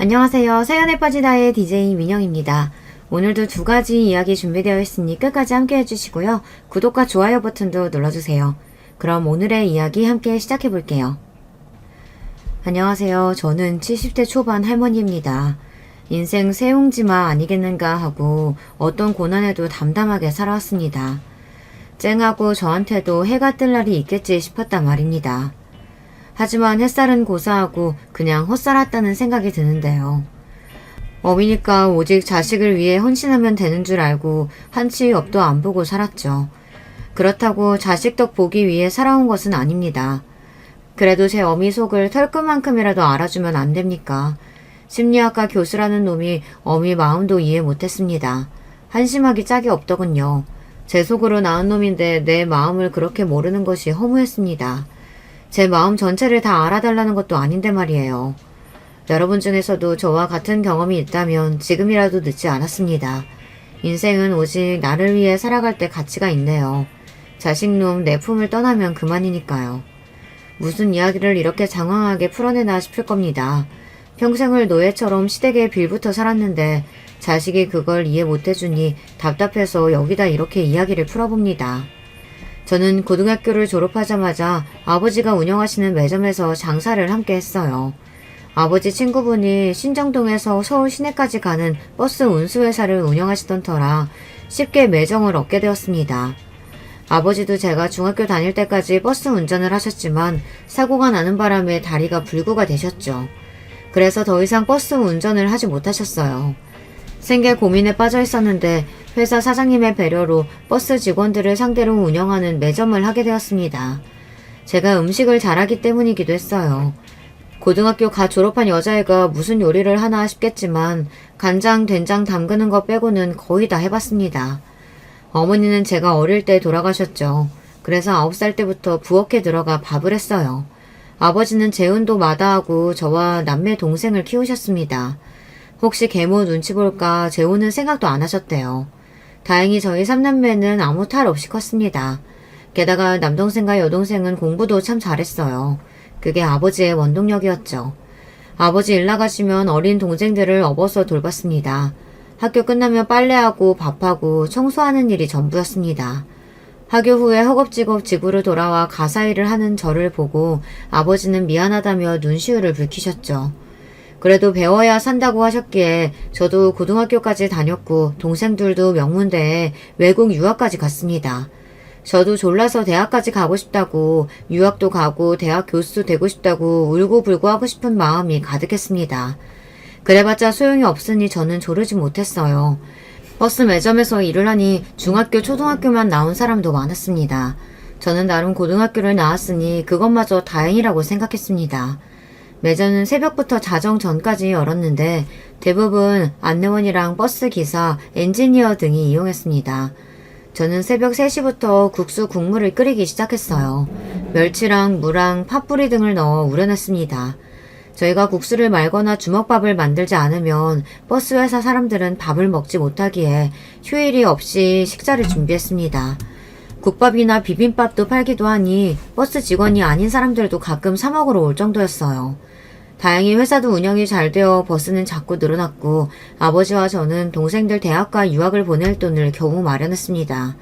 안녕하세요. 사연에 빠지다의 DJ 민영입니다. 오늘도 두 가지 이야기 준비되어 있으니 끝까지 함께 해주시고요. 구독과 좋아요 버튼도 눌러주세요. 그럼 오늘의 이야기 함께 시작해 볼게요. 안녕하세요. 저는 70대 초반 할머니입니다. 인생 세옹지마 아니겠는가 하고 어떤 고난에도 담담하게 살아왔습니다. 쨍하고 저한테도 해가 뜰 날이 있겠지 싶었단 말입니다. 하지만 햇살은 고사하고 그냥 헛살았다는 생각이 드는데요. 어미니까 오직 자식을 위해 헌신하면 되는 줄 알고 한치 옆도 안 보고 살았죠. 그렇다고 자식 덕 보기 위해 살아온 것은 아닙니다. 그래도 제 어미 속을 털끝만큼이라도 알아주면 안 됩니까? 심리학과 교수라는 놈이 어미 마음도 이해 못했습니다. 한심하기 짝이 없더군요. 제 속으로 낳은 놈인데 내 마음을 그렇게 모르는 것이 허무했습니다. 제 마음 전체를 다 알아달라는 것도 아닌데 말이에요. 여러분 중에서도 저와 같은 경험이 있다면 지금이라도 늦지 않았습니다. 인생은 오직 나를 위해 살아갈 때 가치가 있네요. 자식놈 내 품을 떠나면 그만이니까요. 무슨 이야기를 이렇게 장황하게 풀어내나 싶을 겁니다. 평생을 노예처럼 시댁에 빌붙어 살았는데 자식이 그걸 이해 못해주니 답답해서 여기다 이렇게 이야기를 풀어봅니다. 저는 고등학교를 졸업하자마자 아버지가 운영하시는 매점에서 장사를 함께 했어요. 아버지 친구분이 신정동에서 서울 시내까지 가는 버스 운수회사를 운영하시던 터라 쉽게 매정을 얻게 되었습니다. 아버지도 제가 중학교 다닐 때까지 버스 운전을 하셨지만 사고가 나는 바람에 다리가 불구가 되셨죠. 그래서 더 이상 버스 운전을 하지 못하셨어요. 생계 고민에 빠져 있었는데 회사 사장님의 배려로 버스 직원들을 상대로 운영하는 매점을 하게 되었습니다. 제가 음식을 잘하기 때문이기도 했어요. 고등학교 갓 졸업한 여자애가 무슨 요리를 하나 싶겠지만 간장, 된장 담그는 거 빼고는 거의 다 해봤습니다. 어머니는 제가 어릴 때 돌아가셨죠. 그래서 9살 때부터 부엌에 들어가 밥을 했어요. 아버지는 재운도 마다하고 저와 남매 동생을 키우셨습니다. 혹시 계모 눈치 볼까 재혼은 생각도 안 하셨대요. 다행히 저희 3남매는 아무 탈 없이 컸습니다. 게다가 남동생과 여동생은 공부도 참 잘했어요. 그게 아버지의 원동력이었죠. 아버지 일 나가시면 어린 동생들을 업어서 돌봤습니다. 학교 끝나면 빨래하고 밥하고 청소하는 일이 전부였습니다. 학교 후에 허겁지겁 집으로 돌아와 가사일을 하는 저를 보고 아버지는 미안하다며 눈시울을 붉히셨죠. 그래도 배워야 산다고 하셨기에 저도 고등학교까지 다녔고 동생들도 명문대에 외국 유학까지 갔습니다. 저도 졸라서 대학까지 가고 싶다고 유학도 가고 대학 교수도 되고 싶다고 울고불고 하고 싶은 마음이 가득했습니다. 그래봤자 소용이 없으니 저는 조르지 못했어요. 버스 매점에서 일을 하니 중학교 초등학교만 나온 사람도 많았습니다. 저는 나름 고등학교를 나왔으니 그것마저 다행이라고 생각했습니다. 매점은 새벽부터 자정 전까지 열었는데 대부분 안내원이랑 버스 기사, 엔지니어 등이 이용했습니다. 저는 새벽 3시부터 국수 국물을 끓이기 시작했어요. 멸치랑 무랑 팥뿌리 등을 넣어 우려냈습니다. 저희가 국수를 말거나 주먹밥을 만들지 않으면 버스 회사 사람들은 밥을 먹지 못하기에 휴일이 없이 식사를 준비했습니다. 국밥이나 비빔밥도 팔기도 하니 버스 직원이 아닌 사람들도 가끔 사 먹으러 올 정도였어요. 다행히 회사도 운영이 잘 되어 버스는 자꾸 늘어났고 아버지와 저는 동생들 대학과 유학을 보낼 돈을 겨우 마련했습니다.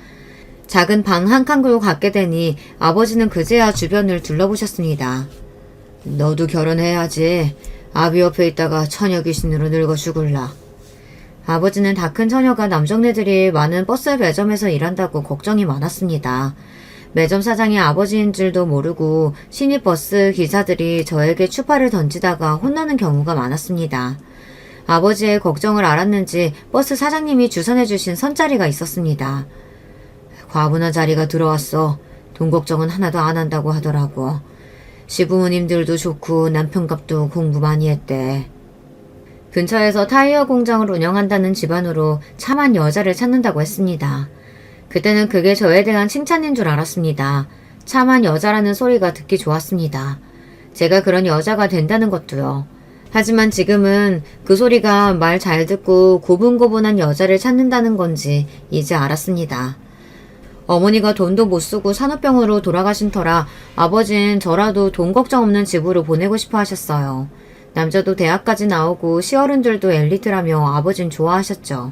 작은 방 한 칸으로 갖게 되니 아버지는 그제야 주변을 둘러보셨습니다. 너도 결혼해야지. 아비 옆에 있다가 처녀 귀신으로 늙어 죽을라. 아버지는 다 큰 처녀가 남정네들이 많은 버스 매점에서 일한다고 걱정이 많았습니다. 매점 사장이 아버지인 줄도 모르고 신입 버스 기사들이 저에게 추파를 던지다가 혼나는 경우가 많았습니다. 아버지의 걱정을 알았는지 버스 사장님이 주선해주신 선자리가 있었습니다. 과분한 자리가 들어왔어. 돈 걱정은 하나도 안 한다고 하더라고. 시부모님들도 좋고 남편값도 공부 많이 했대. 근처에서 타이어 공장을 운영한다는 집안으로 참한 여자를 찾는다고 했습니다. 그때는 그게 저에 대한 칭찬인 줄 알았습니다. 참한 여자라는 소리가 듣기 좋았습니다. 제가 그런 여자가 된다는 것도요. 하지만 지금은 그 소리가 말 잘 듣고 고분고분한 여자를 찾는다는 건지 이제 알았습니다. 어머니가 돈도 못 쓰고 산후병으로 돌아가신 터라 아버진 저라도 돈 걱정 없는 집으로 보내고 싶어 하셨어요. 남자도 대학까지 나오고 시어른들도 엘리트라며 아버진 좋아하셨죠.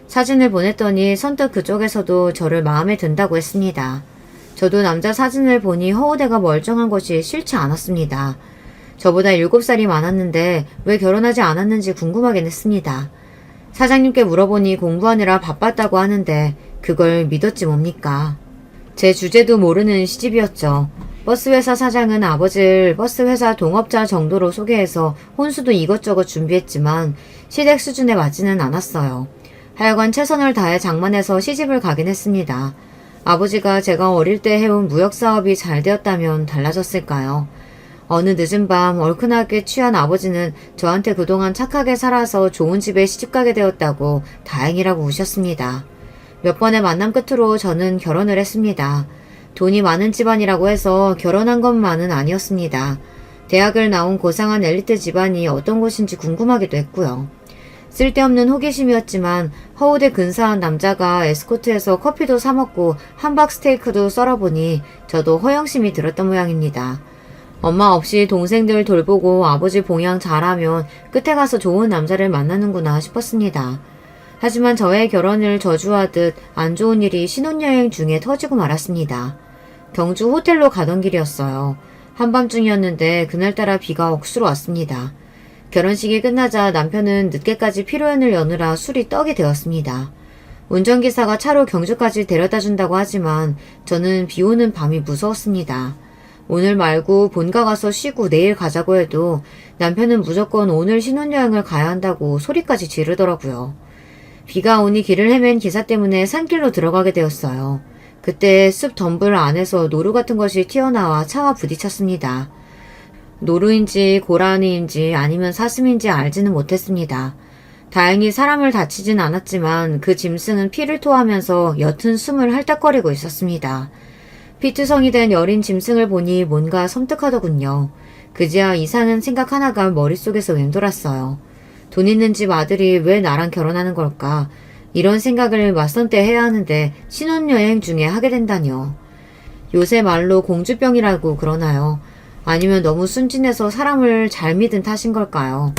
사진을 보냈더니 선뜻 그쪽에서도 저를 마음에 든다고 했습니다. 저도 남자 사진을 보니 허우대가 멀쩡한 것이 싫지 않았습니다. 저보다 7살이 많았는데 왜 결혼하지 않았는지 궁금하긴 했습니다. 사장님께 물어보니 공부하느라 바빴다고 하는데 그걸 믿었지 뭡니까. 제 주제도 모르는 시집이었죠. 버스회사 사장은 아버지를 버스회사 동업자 정도로 소개해서 혼수도 이것저것 준비했지만 시댁 수준에 맞지는 않았어요. 하여간 최선을 다해 장만해서 시집을 가긴 했습니다. 아버지가 제가 어릴 때 해온 무역사업이 잘 되었다면 달라졌을까요? 어느 늦은 밤 얼큰하게 취한 아버지는 저한테 그동안 착하게 살아서 좋은 집에 시집가게 되었다고 다행이라고 우셨습니다. 몇 번의 만남 끝으로 저는 결혼을 했습니다. 돈이 많은 집안이라고 해서 결혼한 것만은 아니었습니다. 대학을 나온 고상한 엘리트 집안이 어떤 곳인지 궁금하기도 했고요. 쓸데없는 호기심이었지만 허우대 근사한 남자가 에스코트에서 커피도 사먹고 함박 스테이크도 썰어보니 저도 허영심이 들었던 모양입니다. 엄마 없이 동생들 돌보고 아버지 봉양 잘하면 끝에 가서 좋은 남자를 만나는구나 싶었습니다. 하지만 저의 결혼을 저주하듯 안 좋은 일이 신혼여행 중에 터지고 말았습니다. 경주 호텔로 가던 길이었어요. 한밤중이었는데 그날따라 비가 억수로 왔습니다. 결혼식이 끝나자 남편은 늦게까지 피로연을 여느라 술이 떡이 되었습니다. 운전기사가 차로 경주까지 데려다 준다고 하지만 저는 비 오는 밤이 무서웠습니다. 오늘 말고 본가 가서 쉬고 내일 가자고 해도 남편은 무조건 오늘 신혼여행을 가야 한다고 소리까지 지르더라고요. 비가 오니 길을 헤맨 기사 때문에 산길로 들어가게 되었어요. 그때 숲 덤불 안에서 노루 같은 것이 튀어나와 차와 부딪혔습니다. 노루인지 고라니인지 아니면 사슴인지 알지는 못했습니다. 다행히 사람을 다치진 않았지만 그 짐승은 피를 토하면서 옅은 숨을 헐떡거리고 있었습니다. 피투성이 된 여린 짐승을 보니 뭔가 섬뜩하더군요. 그제야 이상한 생각 하나가 머릿속에서 맴돌았어요. 돈 있는 집 아들이 왜 나랑 결혼하는 걸까? 이런 생각을 맞선 때 해야 하는데 신혼여행 중에 하게 된다뇨. 요새 말로 공주병이라고 그러나요? 아니면 너무 순진해서 사람을 잘 믿은 탓인 걸까요?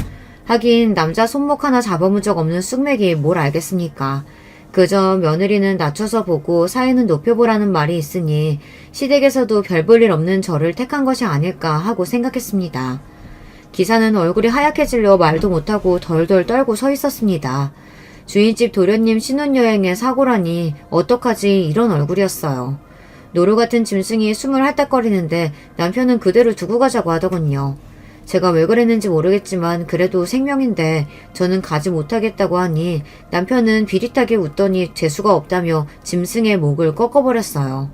하긴 남자 손목 하나 잡아본 적 없는 쑥맥이 뭘 알겠습니까? 그저 며느리는 낮춰서 보고 사위는 높여보라는 말이 있으니 시댁에서도 별 볼 일 없는 저를 택한 것이 아닐까 하고 생각했습니다. 기사는 얼굴이 하얗게질려 말도 못하고 덜덜 떨고 서 있었습니다. 주인집 도련님 신혼여행에 사고라니 어떡하지 이런 얼굴이었어요. 노루 같은 짐승이 숨을 핥딱거리는데 남편은 그대로 두고 가자고 하더군요. 제가 왜 그랬는지 모르겠지만 그래도 생명인데 저는 가지 못하겠다고 하니 남편은 비릿하게 웃더니 재수가 없다며 짐승의 목을 꺾어버렸어요.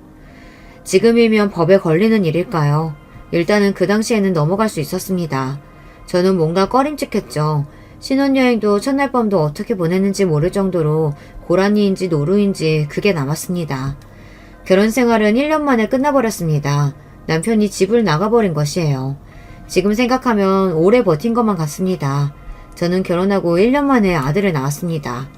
지금이면 법에 걸리는 일일까요? 일단은 그 당시에는 넘어갈 수 있었습니다. 저는 뭔가 꺼림칙했죠. 신혼여행도 첫날 밤도 어떻게 보냈는지 모를 정도로 고라니인지 노루인지 그게 남았습니다. 결혼 생활은 1년 만에 끝나버렸습니다. 남편이 집을 나가버린 것이에요. 지금 생각하면 오래 버틴 것만 같습니다. 저는 결혼하고 1년 만에 아들을 낳았습니다.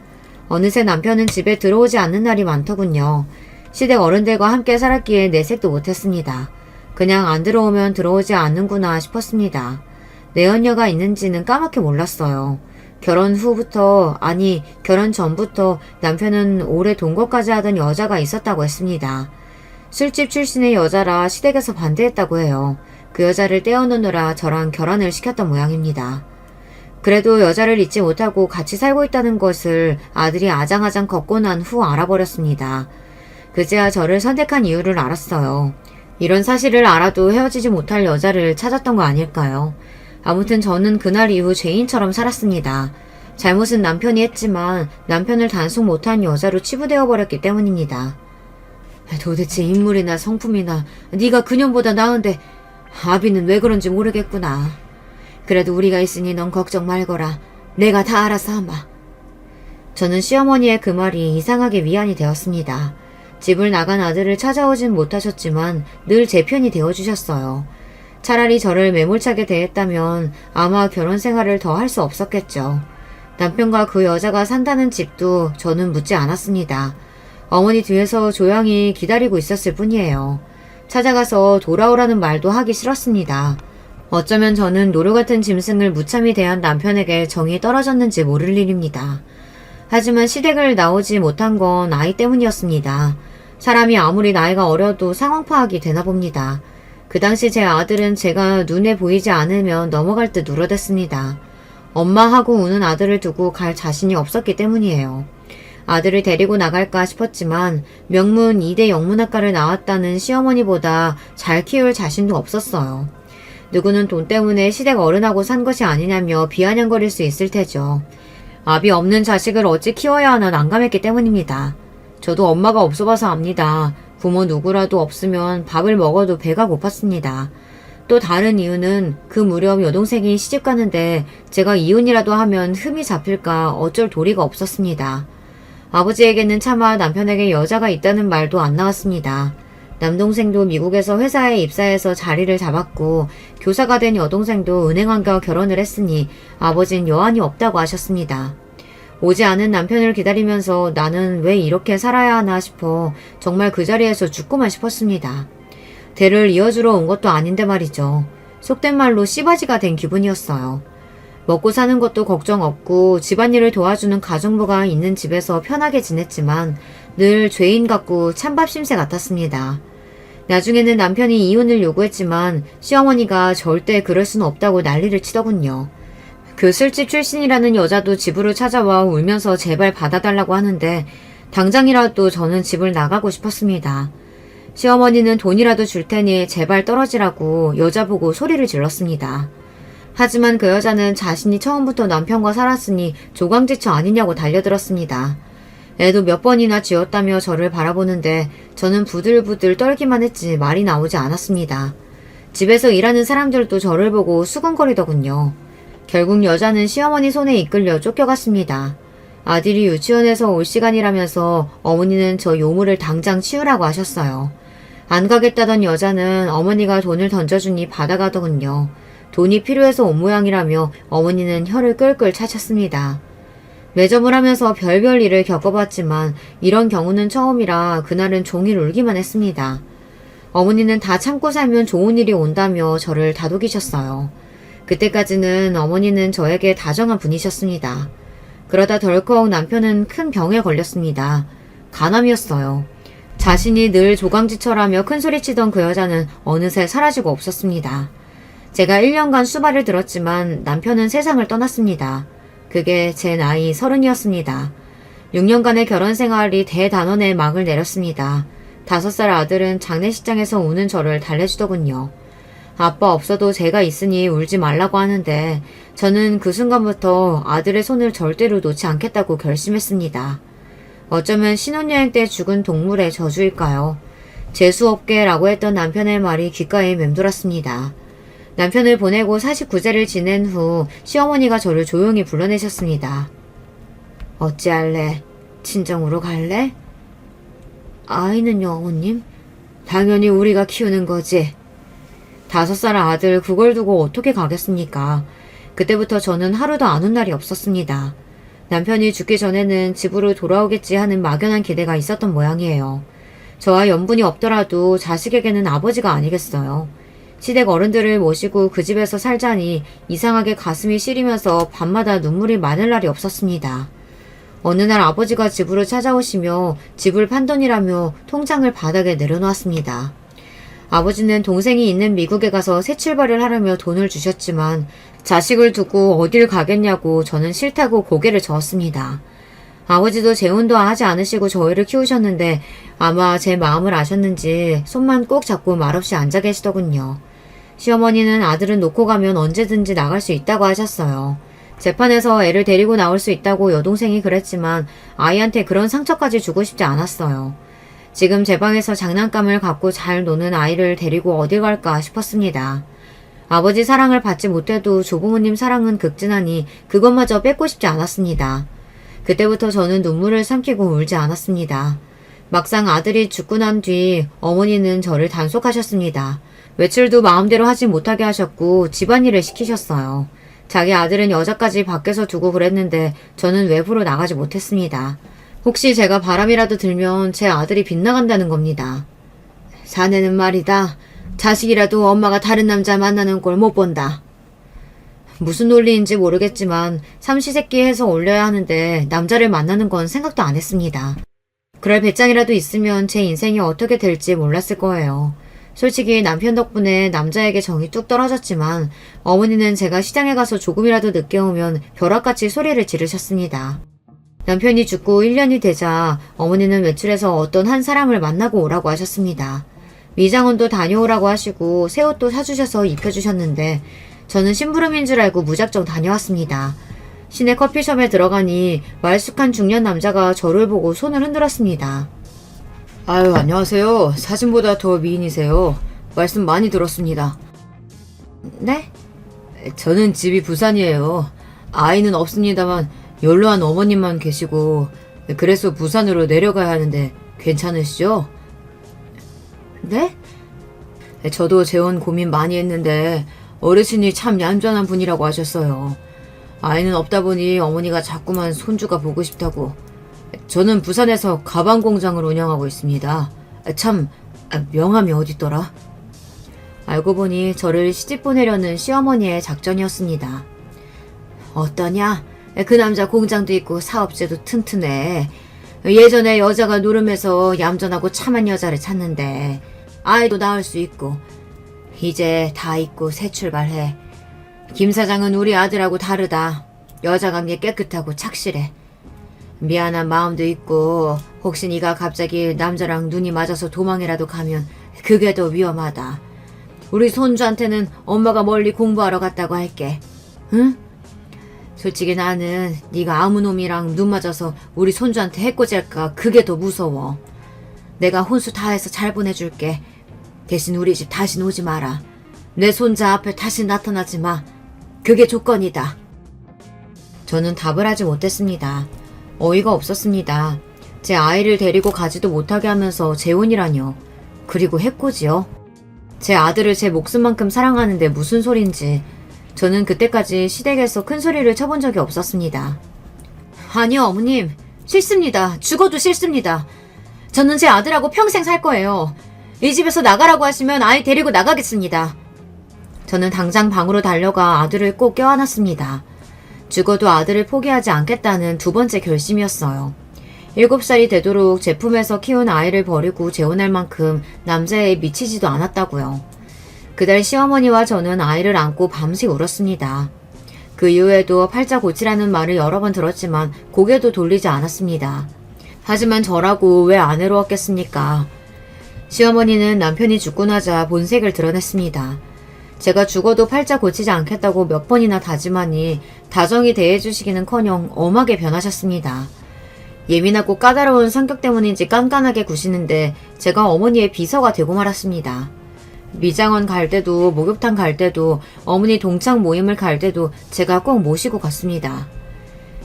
어느새 남편은 집에 들어오지 않는 날이 많더군요. 시댁 어른들과 함께 살았기에 내색도 못했습니다. 그냥 안 들어오면 들어오지 않는구나 싶었습니다. 내연녀가 있는지는 까맣게 몰랐어요. 결혼 후부터, 아니 결혼 전부터 남편은 오래 동거까지 하던 여자가 있었다고 했습니다. 술집 출신의 여자라 시댁에서 반대했다고 해요. 그 여자를 떼어놓느라 저랑 결혼을 시켰던 모양입니다. 그래도 여자를 잊지 못하고 같이 살고 있다는 것을 아들이 아장아장 걷고 난 후 알아버렸습니다. 그제야 저를 선택한 이유를 알았어요. 이런 사실을 알아도 헤어지지 못할 여자를 찾았던 거 아닐까요? 아무튼 저는 그날 이후 죄인처럼 살았습니다. 잘못은 남편이 했지만 남편을 단속 못한 여자로 치부되어 버렸기 때문입니다. 도대체 인물이나 성품이나 네가 그년보다 나은데 아비는 왜 그런지 모르겠구나. 그래도 우리가 있으니 넌 걱정 말거라. 내가 다 알아서 하마. 저는 시어머니의 그 말이 이상하게 위안이 되었습니다. 집을 나간 아들을 찾아오진 못하셨지만 늘 제 편이 되어주셨어요. 차라리 저를 매몰차게 대했다면 아마 결혼 생활을 더 할 수 없었겠죠. 남편과 그 여자가 산다는 집도 저는 묻지 않았습니다. 어머니 뒤에서 조용히 기다리고 있었을 뿐이에요. 찾아가서 돌아오라는 말도 하기 싫었습니다. 어쩌면 저는 노루 같은 짐승을 무참히 대한 남편에게 정이 떨어졌는지 모를 일입니다. 하지만 시댁을 나오지 못한 건 아이 때문이었습니다. 사람이 아무리 나이가 어려도 상황 파악이 되나 봅니다. 그 당시 제 아들은 제가 눈에 보이지 않으면 넘어갈 듯 울어댔습니다. 엄마하고 우는 아들을 두고 갈 자신이 없었기 때문이에요. 아들을 데리고 나갈까 싶었지만 명문 2대 영문학과를 나왔다는 시어머니보다 잘 키울 자신도 없었어요. 누구는 돈 때문에 시댁 어른하고 산 것이 아니냐며 비아냥거릴 수 있을 테죠. 압이 없는 자식을 어찌 키워야 하나 난감했기 때문입니다. 저도 엄마가 없어봐서 압니다. 부모 누구라도 없으면 밥을 먹어도 배가 고팠습니다. 또 다른 이유는 그 무렵 여동생이 시집 가는데 제가 이혼이라도 하면 흠이 잡힐까 어쩔 도리가 없었습니다. 아버지에게는 차마 남편에게 여자가 있다는 말도 안 나왔습니다. 남동생도 미국에서 회사에 입사해서 자리를 잡았고 교사가 된 여동생도 은행원과 결혼을 했으니 아버진 여한이 없다고 하셨습니다. 오지 않은 남편을 기다리면서 나는 왜 이렇게 살아야 하나 싶어 정말 그 자리에서 죽고만 싶었습니다. 대를 이어주러 온 것도 아닌데 말이죠. 속된 말로 씨바지가 된 기분이었어요. 먹고 사는 것도 걱정 없고 집안일을 도와주는 가정부가 있는 집에서 편하게 지냈지만 늘 죄인 같고 찬밥 심새 같았습니다. 나중에는 남편이 이혼을 요구했지만 시어머니가 절대 그럴 수는 없다고 난리를 치더군요. 그 술집 출신이라는 여자도 집으로 찾아와 울면서 제발 받아달라고 하는데 당장이라도 저는 집을 나가고 싶었습니다. 시어머니는 돈이라도 줄 테니 제발 떨어지라고 여자 보고 소리를 질렀습니다. 하지만 그 여자는 자신이 처음부터 남편과 살았으니 조강지처 아니냐고 달려들었습니다. 애도 몇 번이나 지었다며 저를 바라보는데 저는 부들부들 떨기만 했지 말이 나오지 않았습니다. 집에서 일하는 사람들도 저를 보고 수근거리더군요. 결국 여자는 시어머니 손에 이끌려 쫓겨갔습니다. 아들이 유치원에서 올 시간이라면서 어머니는 저 요물을 당장 치우라고 하셨어요. 안 가겠다던 여자는 어머니가 돈을 던져주니 받아가더군요. 돈이 필요해서 온 모양이라며 어머니는 혀를 끌끌 차셨습니다. 매점을 하면서 별별 일을 겪어봤지만 이런 경우는 처음이라 그날은 종일 울기만 했습니다. 어머니는 다 참고 살면 좋은 일이 온다며 저를 다독이셨어요. 그때까지는 어머니는 저에게 다정한 분이셨습니다. 그러다 덜컥 남편은 큰 병에 걸렸습니다. 간암이었어요. 자신이 늘 조강지처라며 큰소리치던 그 여자는 어느새 사라지고 없었습니다. 제가 1년간 수발을 들었지만 남편은 세상을 떠났습니다. 그게 제 나이 30이었습니다. 6년간의 결혼 생활이 대단원의 막을 내렸습니다. 5살 아들은 장례식장에서 우는 저를 달래주더군요. 아빠 없어도 제가 있으니 울지 말라고 하는데 저는 그 순간부터 아들의 손을 절대로 놓지 않겠다고 결심했습니다. 어쩌면 신혼여행 때 죽은 동물의 저주일까요? 재수없게라고 했던 남편의 말이 귓가에 맴돌았습니다. 남편을 보내고 49제를 지낸 후 시어머니가 저를 조용히 불러내셨습니다. 어찌할래? 친정으로 갈래? 아이는요, 어머님? 당연히 우리가 키우는 거지. 5살 아들 그걸 두고 어떻게 가겠습니까? 그때부터 저는 하루도 안 온 날이 없었습니다. 남편이 죽기 전에는 집으로 돌아오겠지 하는 막연한 기대가 있었던 모양이에요. 저와 연분이 없더라도 자식에게는 아버지가 아니겠어요. 시댁 어른들을 모시고 그 집에서 살자니 이상하게 가슴이 시리면서 밤마다 눈물이 마를 날이 없었습니다. 어느 날 아버지가 집으로 찾아오시며 집을 판돈이라며 통장을 바닥에 내려놓았습니다. 아버지는 동생이 있는 미국에 가서 새 출발을 하려며 돈을 주셨지만 자식을 두고 어딜 가겠냐고 저는 싫다고 고개를 저었습니다. 아버지도 재혼도 하지 않으시고 저희를 키우셨는데 아마 제 마음을 아셨는지 손만 꼭 잡고 말없이 앉아 계시더군요. 시어머니는 아들은 놓고 가면 언제든지 나갈 수 있다고 하셨어요. 재판에서 애를 데리고 나올 수 있다고 여동생이 그랬지만 아이한테 그런 상처까지 주고 싶지 않았어요. 지금 제 방에서 장난감을 갖고 잘 노는 아이를 데리고 어딜 갈까 싶었습니다. 아버지 사랑을 받지 못해도 조부모님 사랑은 극진하니 그것마저 뺏고 싶지 않았습니다. 그때부터 저는 눈물을 삼키고 울지 않았습니다. 막상 아들이 죽고 난 뒤 어머니는 저를 단속하셨습니다. 외출도 마음대로 하지 못하게 하셨고 집안일을 시키셨어요. 자기 아들은 여자까지 밖에서 두고 그랬는데 저는 외부로 나가지 못했습니다. 혹시 제가 바람이라도 들면 제 아들이 빗나간다는 겁니다. 자네는 말이다. 자식이라도 엄마가 다른 남자 만나는 걸 못 본다. 무슨 논리인지 모르겠지만 삼시세끼 해서 올려야 하는데 남자를 만나는 건 생각도 안 했습니다. 그럴 배짱이라도 있으면 제 인생이 어떻게 될지 몰랐을 거예요. 솔직히 남편 덕분에 남자에게 정이 뚝 떨어졌지만 어머니는 제가 시장에 가서 조금이라도 늦게 오면 벼락같이 소리를 지르셨습니다. 남편이 죽고 1년이 되자 어머니는 외출해서 어떤 한 사람을 만나고 오라고 하셨습니다. 미장원도 다녀오라고 하시고 새 옷도 사주셔서 입혀주셨는데 저는 심부름인 줄 알고 무작정 다녀왔습니다. 시내 커피숍에 들어가니 말쑥한 중년 남자가 저를 보고 손을 흔들었습니다. 아유, 안녕하세요. 사진보다 더 미인이세요. 말씀 많이 들었습니다. 네? 저는 집이 부산이에요. 아이는 없습니다만 연로한 어머님만 계시고 그래서 부산으로 내려가야 하는데 괜찮으시죠? 네? 저도 재혼 고민 많이 했는데 어르신이 참 얌전한 분이라고 하셨어요. 아이는 없다 보니 어머니가 자꾸만 손주가 보고 싶다고. 저는 부산에서 가방 공장을 운영하고 있습니다. 참, 명함이 어딨더라? 알고 보니 저를 시집 보내려는 시어머니의 작전이었습니다. 어떠냐? 그 남자 공장도 있고 사업체도 튼튼해. 예전에 여자가 노름해서 얌전하고 참한 여자를 찾는데 아이도 낳을 수 있고 이제 다 있고 새 출발해. 김 사장은 우리 아들하고 다르다. 여자 관계 깨끗하고 착실해. 미안한 마음도 있고 혹시 네가 갑자기 남자랑 눈이 맞아서 도망이라도 가면 그게 더 위험하다. 우리 손주한테는 엄마가 멀리 공부하러 갔다고 할게. 응? 솔직히 나는 네가 아무 놈이랑 눈 맞아서 우리 손주한테 해코질까 그게 더 무서워. 내가 혼수 다 해서 잘 보내줄게. 대신 우리 집 다신 오지 마라. 내 손자 앞에 다시 나타나지 마. 그게 조건이다. 저는 답을 하지 못했습니다. 어이가 없었습니다. 제 아이를 데리고 가지도 못하게 하면서 재혼이라뇨. 그리고 해코지요. 제 아들을 제 목숨만큼 사랑하는데 무슨 소린지. 저는 그때까지 시댁에서 큰 소리를 쳐본 적이 없었습니다. 아니요, 어머님. 싫습니다. 죽어도 싫습니다. 저는 제 아들하고 평생 살 거예요. 이 집에서 나가라고 하시면 아이 데리고 나가겠습니다. 저는 당장 방으로 달려가 아들을 꼭 껴안았습니다. 죽어도 아들을 포기하지 않겠다는 두 번째 결심이었어요. 7살이 되도록 제 품에서 키운 아이를 버리고 재혼할 만큼 남자에 미치지도 않았다고요. 그달 시어머니와 저는 아이를 안고 밤새 울었습니다. 그 이후에도 팔자 고치라는 말을 여러 번 들었지만 고개도 돌리지 않았습니다. 하지만 저라고 왜 안 외로웠겠습니까? 시어머니는 남편이 죽고 나자 본색을 드러냈습니다. 제가 죽어도 팔자 고치지 않겠다고 몇 번이나 다짐하니 다정히 대해주시기는커녕 엄하게 변하셨습니다. 예민하고 까다로운 성격 때문인지 깐깐하게 구시는데 제가 어머니의 비서가 되고 말았습니다. 미장원 갈 때도 목욕탕 갈 때도 어머니 동창 모임을 갈 때도 제가 꼭 모시고 갔습니다.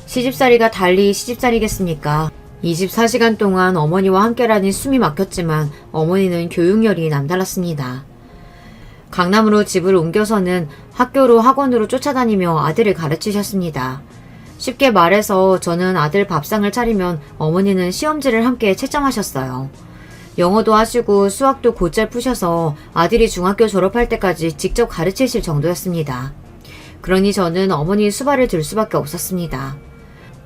시집살이가 달리 시집살이겠습니까? 24시간 동안 어머니와 함께라니 숨이 막혔지만 어머니는 교육열이 남달랐습니다. 강남으로 집을 옮겨서는 학교로 학원으로 쫓아다니며 아들을 가르치셨습니다. 쉽게 말해서 저는 아들 밥상을 차리면 어머니는 시험지를 함께 채점하셨어요. 영어도 하시고 수학도 곧잘 푸셔서 아들이 중학교 졸업할 때까지 직접 가르치실 정도였습니다. 그러니 저는 어머니 수발을 들 수밖에 없었습니다.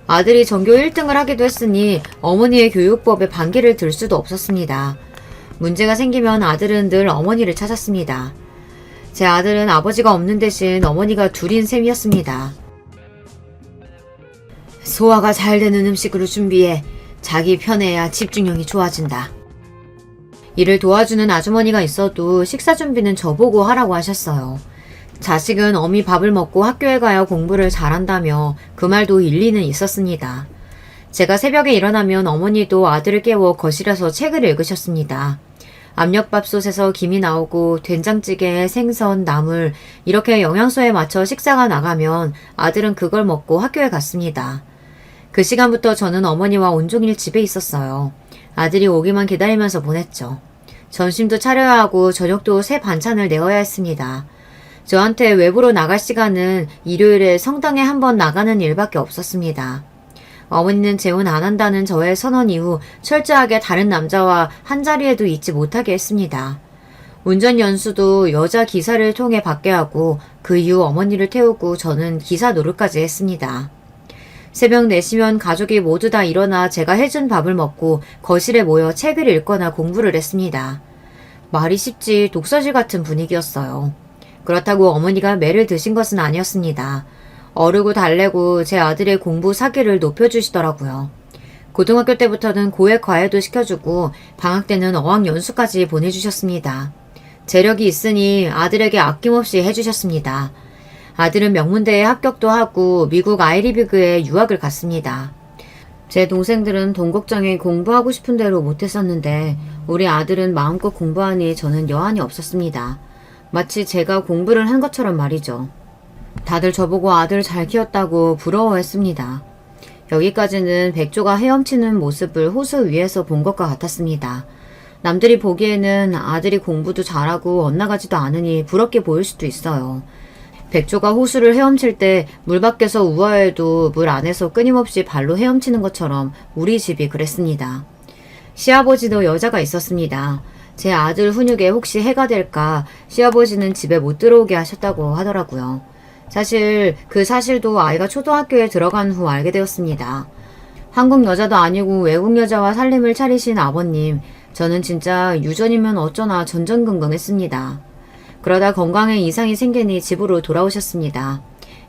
아들이 전교 1등을 하기도 했으니 어머니의 교육법에 반기를 들 수도 없었습니다. 문제가 생기면 아들은 늘 어머니를 찾았습니다. 제 아들은 아버지가 없는 대신 어머니가 둘인 셈이었습니다. 소화가 잘 되는 음식으로 준비해. 자기 편해야 집중력이 좋아진다. 이를 도와주는 아주머니가 있어도 식사 준비는 저보고 하라고 하셨어요. 자식은 어미 밥을 먹고 학교에 가야 공부를 잘한다며 그 말도 일리는 있었습니다. 제가 새벽에 일어나면 어머니도 아들을 깨워 거실에서 책을 읽으셨습니다. 압력밥솥에서 김이 나오고 된장찌개에 생선, 나물 이렇게 영양소에 맞춰 식사가 나가면 아들은 그걸 먹고 학교에 갔습니다. 그 시간부터 저는 어머니와 온종일 집에 있었어요. 아들이 오기만 기다리면서 보냈죠. 점심도 차려야 하고 저녁도 새 반찬을 내어야 했습니다. 저한테 외부로 나갈 시간은 일요일에 성당에 한 번 나가는 일밖에 없었습니다. 어머니는 재혼 안 한다는 저의 선언 이후 철저하게 다른 남자와 한자리에도 있지 못하게 했습니다. 운전 연수도 여자 기사를 통해 받게 하고 그 이후 어머니를 태우고 저는 기사 노릇까지 했습니다. 새벽 4시면 가족이 모두 다 일어나 제가 해준 밥을 먹고 거실에 모여 책을 읽거나 공부를 했습니다. 말이 쉽지 독서실 같은 분위기였어요. 그렇다고 어머니가 매를 드신 것은 아니었습니다. 어르고 달래고 제 아들의 공부 사기를 높여주시더라고요. 고등학교 때부터는 고액 과외도 시켜주고 방학 때는 어학 연수까지 보내주셨습니다. 재력이 있으니 아들에게 아낌없이 해주셨습니다. 아들은 명문대에 합격도 하고 미국 아이리비그에 유학을 갔습니다. 제 동생들은 돈 걱정에 공부하고 싶은 대로 못했었는데 우리 아들은 마음껏 공부하니 저는 여한이 없었습니다. 마치 제가 공부를 한 것처럼 말이죠. 다들 저보고 아들 잘 키웠다고 부러워했습니다. 여기까지는 백조가 헤엄치는 모습을 호수 위에서 본 것과 같았습니다. 남들이 보기에는 아들이 공부도 잘하고 엇나가지도 않으니 부럽게 보일 수도 있어요. 백조가 호수를 헤엄칠 때 물 밖에서 우아해도 물 안에서 끊임없이 발로 헤엄치는 것처럼 우리 집이 그랬습니다. 시아버지도 여자가 있었습니다. 제 아들 훈육에 혹시 해가 될까 시아버지는 집에 못 들어오게 하셨다고 하더라고요. 사실 그 사실도 아이가 초등학교에 들어간 후 알게 되었습니다. 한국 여자도 아니고 외국 여자와 살림을 차리신 아버님, 저는 진짜 유전이면 어쩌나 전전긍긍했습니다. 그러다 건강에 이상이 생기니 집으로 돌아오셨습니다.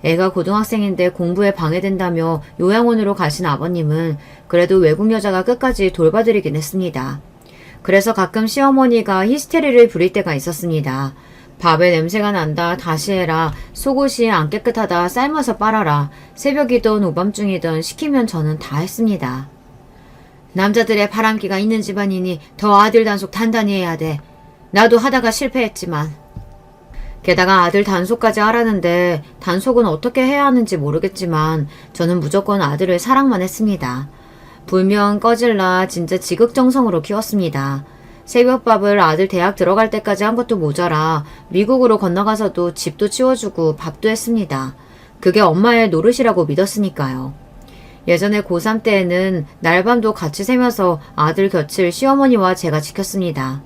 애가 고등학생인데 공부에 방해된다며 요양원으로 가신 아버님은 그래도 외국 여자가 끝까지 돌봐드리긴 했습니다. 그래서 가끔 시어머니가 히스테리를 부릴 때가 있었습니다. 밥에 냄새가 난다, 다시 해라, 속옷이 안 깨끗하다, 삶아서 빨아라, 새벽이든 오밤중이든 시키면 저는 다 했습니다. 남자들의 바람기가 있는 집안이니 더 아들 단속 단단히 해야 돼. 나도 하다가 실패했지만. 게다가 아들 단속까지 하라는데 단속은 어떻게 해야 하는지 모르겠지만 저는 무조건 아들을 사랑만 했습니다. 불면 꺼질라 진짜 지극정성으로 키웠습니다. 새벽밥을 아들 대학 들어갈 때까지 한 것도 모자라 미국으로 건너가서도 집도 치워주고 밥도 했습니다. 그게 엄마의 노릇이라고 믿었으니까요. 예전에 고3 때에는 날밤도 같이 새면서 아들 곁을 시어머니와 제가 지켰습니다.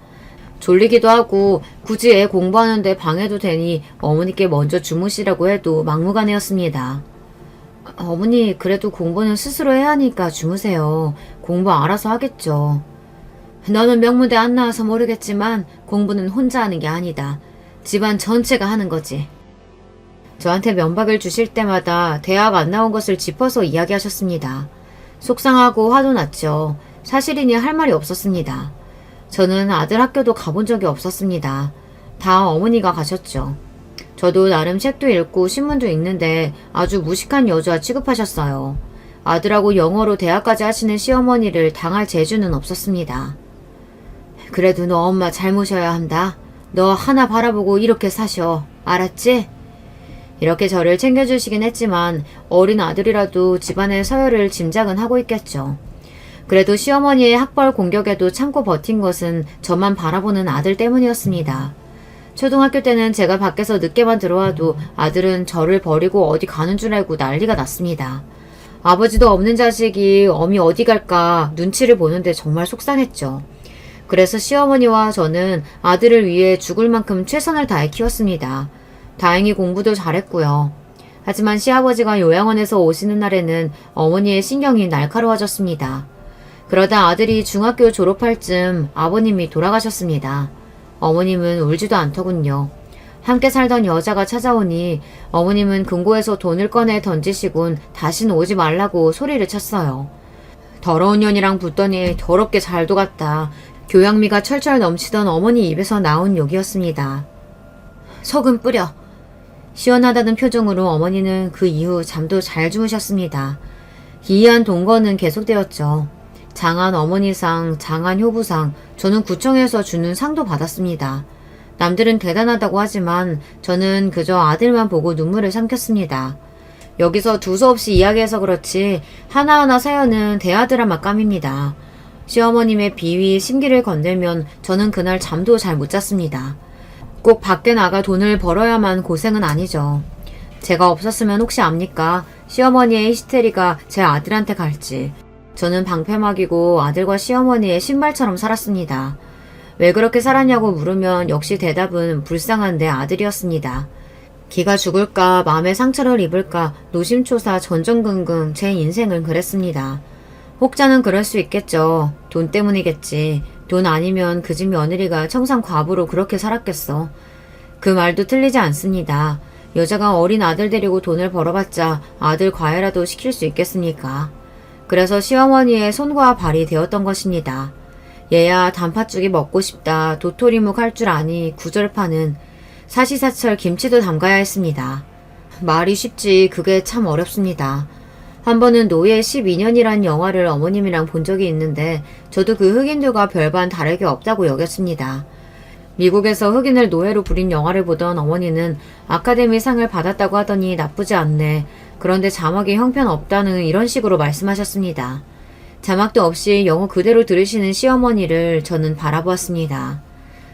졸리기도 하고 굳이 애 공부하는데 방해도 되니 어머니께 먼저 주무시라고 해도 막무가내였습니다. 어머니 그래도 공부는 스스로 해야 하니까 주무세요. 공부 알아서 하겠죠. 너는 명문대 안 나와서 모르겠지만 공부는 혼자 하는 게 아니다. 집안 전체가 하는 거지. 저한테 면박을 주실 때마다 대학 안 나온 것을 짚어서 이야기하셨습니다. 속상하고 화도 났죠. 사실이니 할 말이 없었습니다. 저는 아들 학교도 가본 적이 없었습니다. 다 어머니가 가셨죠. 저도 나름 책도 읽고 신문도 읽는데 아주 무식한 여자 취급하셨어요. 아들하고 영어로 대학까지 하시는 시어머니를 당할 재주는 없었습니다. 그래도 너 엄마 잘 모셔야 한다. 너 하나 바라보고 이렇게 사셔. 알았지? 이렇게 저를 챙겨주시긴 했지만 어린 아들이라도 집안의 서열을 짐작은 하고 있겠죠. 그래도 시어머니의 학벌 공격에도 참고 버틴 것은 저만 바라보는 아들 때문이었습니다. 초등학교 때는 제가 밖에서 늦게만 들어와도 아들은 저를 버리고 어디 가는 줄 알고 난리가 났습니다. 아버지도 없는 자식이 어미 어디 갈까 눈치를 보는데 정말 속상했죠. 그래서 시어머니와 저는 아들을 위해 죽을 만큼 최선을 다해 키웠습니다. 다행히 공부도 잘했고요. 하지만 시아버지가 요양원에서 오시는 날에는 어머니의 신경이 날카로워졌습니다. 그러다 아들이 중학교 졸업할 즈음 아버님이 돌아가셨습니다. 어머님은 울지도 않더군요. 함께 살던 여자가 찾아오니 어머님은 금고에서 돈을 꺼내 던지시곤 다신 오지 말라고 소리를 쳤어요. 더러운 년이랑 붙더니 더럽게 잘 도갔다. 교양미가 철철 넘치던 어머니 입에서 나온 욕이었습니다. 소금 뿌려. 시원하다는 표정으로 어머니는 그 이후 잠도 잘 주무셨습니다. 기이한 동거는 계속되었죠. 장안 어머니상, 장안 효부상, 저는 구청에서 주는 상도 받았습니다. 남들은 대단하다고 하지만 저는 그저 아들만 보고 눈물을 삼켰습니다. 여기서 두서없이 이야기해서 그렇지 하나하나 사연은 대하드라마 감입니다. 시어머님의 비위, 심기를 건들면 저는 그날 잠도 잘 못 잤습니다. 꼭 밖에 나가 돈을 벌어야만 고생은 아니죠. 제가 없었으면 혹시 압니까? 시어머니의 히스테리가 제 아들한테 갈지. 저는 방패막이고 아들과 시어머니의 신발처럼 살았습니다. 왜 그렇게 살았냐고 물으면 역시 대답은 불쌍한 내 아들이었습니다. 기가 죽을까 마음의 상처를 입을까 노심초사 전전긍긍 제 인생을 그랬습니다. 혹자는 그럴 수 있겠죠. 돈 때문이겠지. 돈 아니면 그 집 며느리가 청산 과부로 그렇게 살았겠어. 그 말도 틀리지 않습니다. 여자가 어린 아들 데리고 돈을 벌어봤자 아들 과외라도 시킬 수 있겠습니까? 그래서 시어머니의 손과 발이 되었던 것입니다. 얘야 단팥죽이 먹고 싶다. 도토리묵 할 줄 아니. 구절파는 사시사철 김치도 담가야 했습니다. 말이 쉽지 그게 참 어렵습니다. 한 번은 노예 12년이란 영화를 어머님이랑 본 적이 있는데 저도 그 흑인들과 별반 다르게 없다고 여겼습니다. 미국에서 흑인을 노예로 부린 영화를 보던 어머니는 아카데미 상을 받았다고 하더니 나쁘지 않네. 그런데 자막이 형편없다는 이런 식으로 말씀하셨습니다. 자막도 없이 영어 그대로 들으시는 시어머니를 저는 바라보았습니다.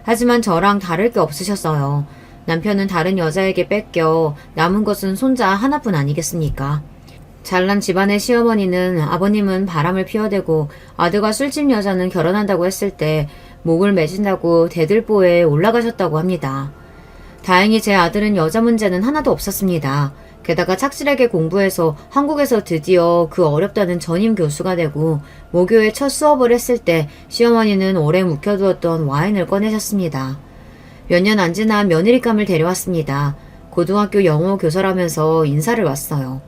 하지만 저랑 다를 게 없으셨어요. 남편은 다른 여자에게 뺏겨 남은 것은 손자 하나뿐 아니겠습니까? 잘난 집안의 시어머니는 아버님은 바람을 피워대고 아들과 술집 여자는 결혼한다고 했을 때 목을 매진다고 대들보에 올라가셨다고 합니다. 다행히 제 아들은 여자 문제는 하나도 없었습니다. 게다가 착실하게 공부해서 한국에서 드디어 그 어렵다는 전임 교수가 되고 모교에 첫 수업을 했을 때 시어머니는 오래 묵혀두었던 와인을 꺼내셨습니다. 몇 년 안 지나 며느리감을 데려왔습니다. 고등학교 영어 교사라면서 인사를 왔어요.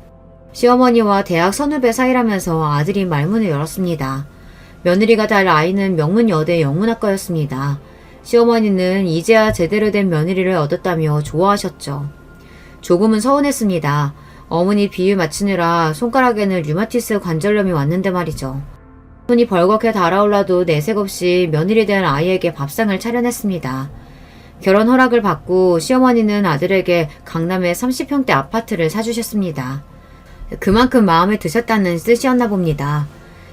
시어머니와 대학 선후배 사이라면서 아들이 말문을 열었습니다. 며느리가 달 아이는 명문여대 영문학과였습니다. 시어머니는 이제야 제대로 된 며느리를 얻었다며 좋아하셨죠. 조금은 서운했습니다. 어머니 비유 맞추느라 손가락에는 류마티스 관절염이 왔는데 말이죠. 손이 벌겋게 달아올라도 내색 없이 며느리 된 아이에게 밥상을 차려냈습니다. 결혼 허락을 받고 시어머니는 아들에게 강남의 30평대 아파트를 사주셨습니다. 그만큼 마음에 드셨다는 뜻이었나 봅니다.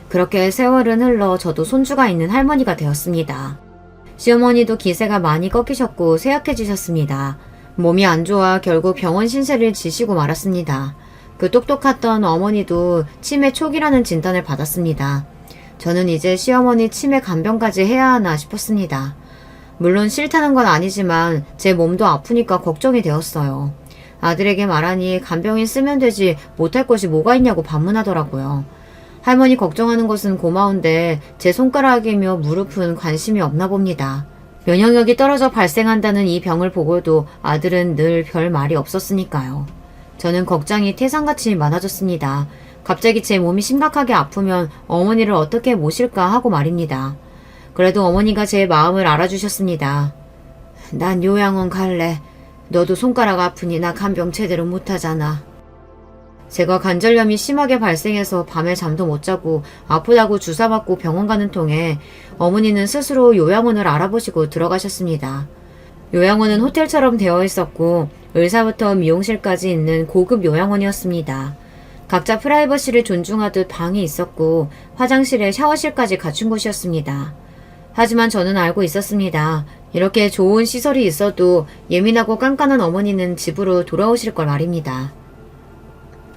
그렇게 세월은 흘러 저도 손주가 있는 할머니가 되었습니다. 시어머니도 기세가 많이 꺾이셨고 쇠약해지셨습니다. 몸이 안 좋아 결국 병원 신세를 지시고 말았습니다. 그 똑똑했던 어머니도 치매 초기라는 진단을 받았습니다. 저는 이제 시어머니 치매 간병까지 해야 하나 싶었습니다. 물론 싫다는 건 아니지만 제 몸도 아프니까 걱정이 되었어요. 아들에게 말하니 간병인 쓰면 되지 못할 것이 뭐가 있냐고 반문하더라고요. 할머니 걱정하는 것은 고마운데 제 손가락이며 무릎은 관심이 없나 봅니다. 면역력이 떨어져 발생한다는 이 병을 보고도 아들은 늘 별 말이 없었으니까요. 저는 걱정이 태산같이 많아졌습니다. 갑자기 제 몸이 심각하게 아프면 어머니를 어떻게 모실까 하고 말입니다. 그래도 어머니가 제 마음을 알아주셨습니다. 난 요양원 갈래. 너도 손가락 아프니 나 간병 제대로 못하잖아. 제가 관절염이 심하게 발생해서 밤에 잠도 못 자고 아프다고 주사 맞고 병원 가는 통에 어머니는 스스로 요양원을 알아보시고 들어가셨습니다. 요양원은 호텔처럼 되어 있었고 의사부터 미용실까지 있는 고급 요양원이었습니다. 각자 프라이버시를 존중하듯 방이 있었고 화장실에 샤워실까지 갖춘 곳이었습니다. 하지만 저는 알고 있었습니다. 이렇게 좋은 시설이 있어도 예민하고 깐깐한 어머니는 집으로 돌아오실 걸 말입니다.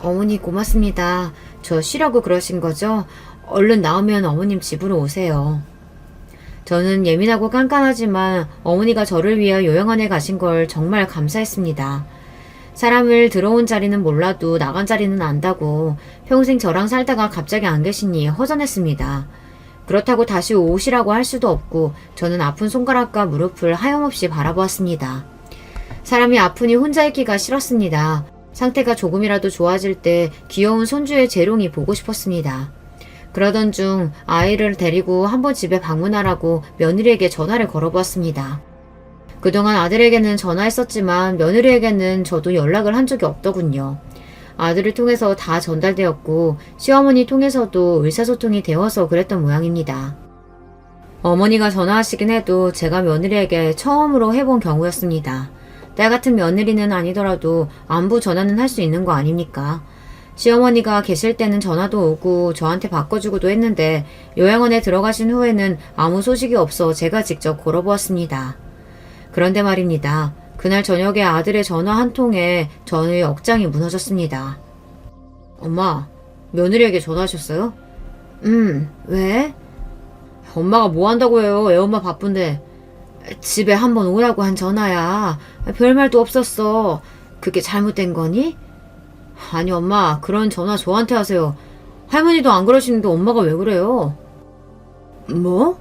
어머니 고맙습니다. 저 쉬라고 그러신 거죠? 얼른 나오면 어머님 집으로 오세요. 저는 예민하고 깐깐하지만 어머니가 저를 위해 요양원에 가신 걸 정말 감사했습니다. 사람을 들어온 자리는 몰라도 나간 자리는 안다고 평생 저랑 살다가 갑자기 안 계시니 허전했습니다. 그렇다고 다시 오시라고 할 수도 없고 저는 아픈 손가락과 무릎을 하염없이 바라보았습니다. 사람이 아프니 혼자 있기가 싫었습니다. 상태가 조금이라도 좋아질 때 귀여운 손주의 재롱이 보고 싶었습니다. 그러던 중 아이를 데리고 한번 집에 방문하라고 며느리에게 전화를 걸어보았습니다. 그동안 아들에게는 전화했었지만 며느리에게는 저도 연락을 한 적이 없더군요. 아들을 통해서 다 전달되었고 시어머니 통해서도 의사소통이 되어서 그랬던 모양입니다. 어머니가 전화하시긴 해도 제가 며느리에게 처음으로 해본 경우였습니다. 딸 같은 며느리는 아니더라도 안부 전화는 할 수 있는 거 아닙니까? 시어머니가 계실 때는 전화도 오고 저한테 바꿔주고도 했는데 요양원에 들어가신 후에는 아무 소식이 없어 제가 직접 걸어보았습니다. 그런데 말입니다. 그날 저녁에 아들의 전화 한 통에 저의 억장이 무너졌습니다. 엄마, 며느리에게 전화하셨어요? 왜? 엄마가 뭐 한다고 해요? 애엄마 바쁜데. 집에 한번 오라고 한 전화야. 별말도 없었어. 그게 잘못된 거니? 아니 엄마, 그런 전화 저한테 하세요. 할머니도 안 그러시는데 엄마가 왜 그래요? 뭐?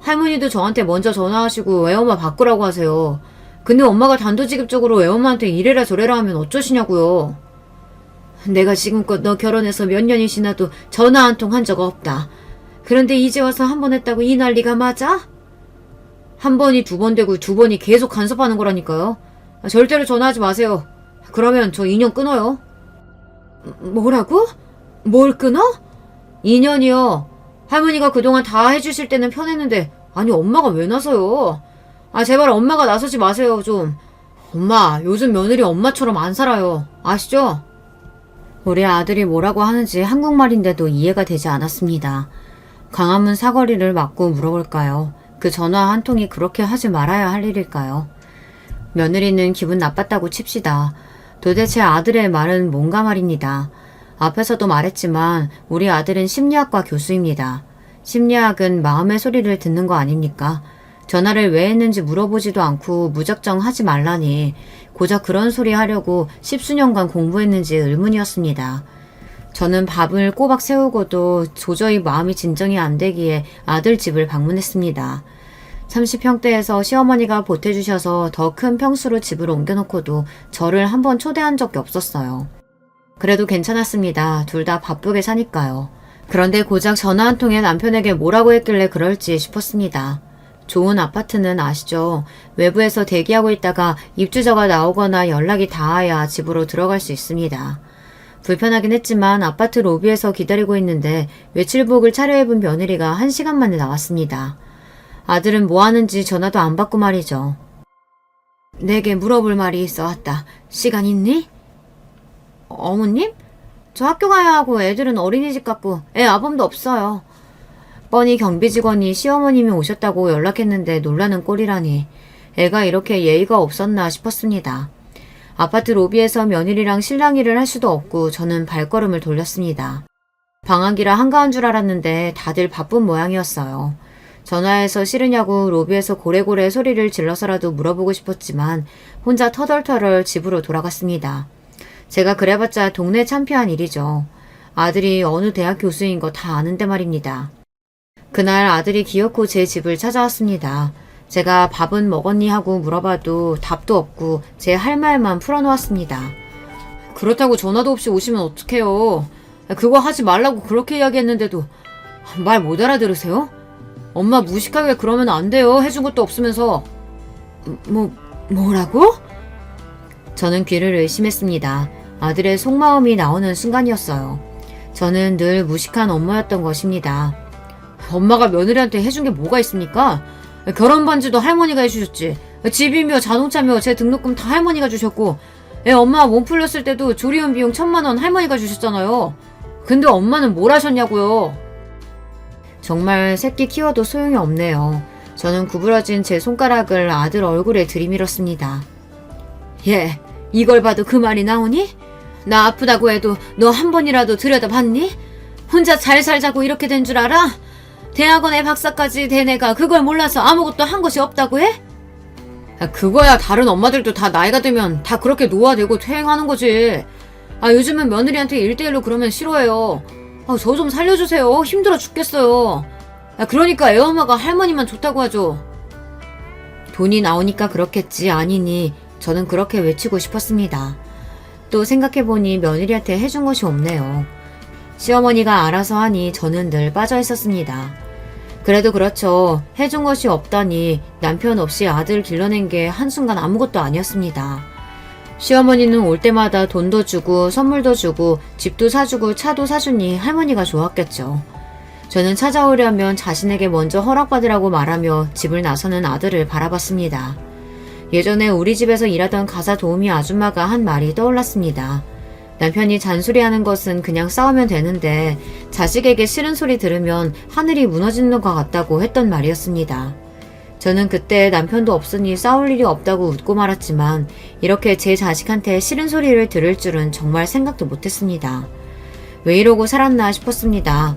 할머니도 저한테 먼저 전화하시고 외엄마 바꾸라고 하세요. 근데 엄마가 단도직입적으로 외엄마한테 이래라 저래라 하면 어쩌시냐고요. 내가 지금껏 너 결혼해서 몇 년이 지나도 전화 한 통 한 적 없다. 그런데 이제 와서 한 번 했다고 이 난리가 맞아? 한 번이 두 번 되고 두 번이 계속 간섭하는 거라니까요. 절대로 전화하지 마세요. 그러면 저 인연 끊어요. 뭐라고? 뭘 끊어? 인연이요. 할머니가 그동안 다 해주실 때는 편했는데 아니 엄마가 왜 나서요? 제발 엄마가 나서지 마세요 좀. 엄마, 요즘 며느리 엄마처럼 안 살아요. 아시죠? 우리 아들이 뭐라고 하는지 한국말인데도 이해가 되지 않았습니다. 광화문 사거리를 막고 물어볼까요? 그 전화 한 통이 그렇게 하지 말아야 할 일일까요? 며느리는 기분 나빴다고 칩시다. 도대체 아들의 말은 뭔가 말입니다. 앞에서도 말했지만 우리 아들은 심리학과 교수입니다. 심리학은 마음의 소리를 듣는 거 아닙니까? 전화를 왜 했는지 물어보지도 않고 무작정 하지 말라니 고작 그런 소리 하려고 십수년간 공부했는지 의문이었습니다. 저는 밥을 꼬박 세우고도 도저히 마음이 진정이 안 되기에 아들 집을 방문했습니다. 30평대에서 시어머니가 보태주셔서 더 큰 평수로 집을 옮겨놓고도 저를 한번 초대한 적이 없었어요. 그래도 괜찮았습니다. 둘 다 바쁘게 사니까요. 그런데 고작 전화 한 통에 남편에게 뭐라고 했길래 그럴지 싶었습니다. 좋은 아파트는 아시죠? 외부에서 대기하고 있다가 입주자가 나오거나 연락이 닿아야 집으로 들어갈 수 있습니다. 불편하긴 했지만 아파트 로비에서 기다리고 있는데 외출복을 차려입은 며느리가 1시간 만에 나왔습니다. 아들은 뭐 하는지 전화도 안 받고 말이죠. 내게 물어볼 말이 있어 왔다. 시간 있니? 어머님? 저 학교 가야 하고 애들은 어린이집 갔고 애 아범도 없어요. 뻔히 경비 직원이 시어머님이 오셨다고 연락했는데 놀라는 꼴이라니 애가 이렇게 예의가 없었나 싶었습니다. 아파트 로비에서 며느리랑 실랑이를 할 수도 없고 저는 발걸음을 돌렸습니다. 방학이라 한가한 줄 알았는데 다들 바쁜 모양이었어요. 전화해서 싫으냐고 로비에서 고래고래 소리를 질러서라도 물어보고 싶었지만 혼자 터덜터덜 집으로 돌아갔습니다. 제가 그래봤자 동네 참피한 일이죠. 아들이 어느 대학 교수인 거 다 아는데 말입니다. 그날 아들이 기어코 제 집을 찾아왔습니다. 제가 밥은 먹었니 하고 물어봐도 답도 없고 제 할 말만 풀어놓았습니다. 그렇다고 전화도 없이 오시면 어떡해요. 그거 하지 말라고 그렇게 이야기했는데도 말 못 알아들으세요? 엄마 무식하게 그러면 안 돼요. 해준 것도 없으면서. 뭐라고? 저는 귀를 의심했습니다. 아들의 속마음이 나오는 순간이었어요. 저는 늘 무식한 엄마였던 것입니다. 엄마가 며느리한테 해준 게 뭐가 있습니까? 결혼 반지도 할머니가 해주셨지. 집이며 자동차며 제 등록금 다 할머니가 주셨고 애 엄마 몸 풀렸을 때도 조리원 비용 1,000만 원 할머니가 주셨잖아요. 근데 엄마는 뭘 하셨냐고요. 정말 새끼 키워도 소용이 없네요. 저는 구부러진 제 손가락을 아들 얼굴에 들이밀었습니다. 예, 이걸 봐도 그 말이 나오니? 나 아프다고 해도 너 한 번이라도 들여다봤니? 혼자 잘 살자고 이렇게 된 줄 알아? 대학원에 박사까지 된 애가 그걸 몰라서 아무것도 한 것이 없다고 해? 그거야 다른 엄마들도 다 나이가 들면 다 그렇게 노화되고 퇴행하는 거지. 요즘은 며느리한테 1대1로 그러면 싫어해요. 저 좀 살려주세요. 힘들어 죽겠어요. 그러니까 애엄마가 할머니만 좋다고 하죠. 돈이 나오니까 그렇겠지 아니니 저는 그렇게 외치고 싶었습니다. 또 생각해보니 며느리한테 해준 것이 없네요. 시어머니가 알아서 하니 저는 늘 빠져 있었습니다. 그래도 그렇죠. 해준 것이 없다니 남편 없이 아들 길러낸 게 한순간 아무것도 아니었습니다. 시어머니는 올 때마다 돈도 주고 선물도 주고 집도 사주고 차도 사주니 할머니가 좋았겠죠. 저는 찾아오려면 자신에게 먼저 허락받으라고 말하며 집을 나서는 아들을 바라봤습니다. 예전에 우리 집에서 일하던 가사 도우미 아줌마가 한 말이 떠올랐습니다. 남편이 잔소리하는 것은 그냥 싸우면 되는데 자식에게 싫은 소리 들으면 하늘이 무너지는 것 같다고 했던 말이었습니다. 저는 그때 남편도 없으니 싸울 일이 없다고 웃고 말았지만 이렇게 제 자식한테 싫은 소리를 들을 줄은 정말 생각도 못했습니다. 왜 이러고 살았나 싶었습니다.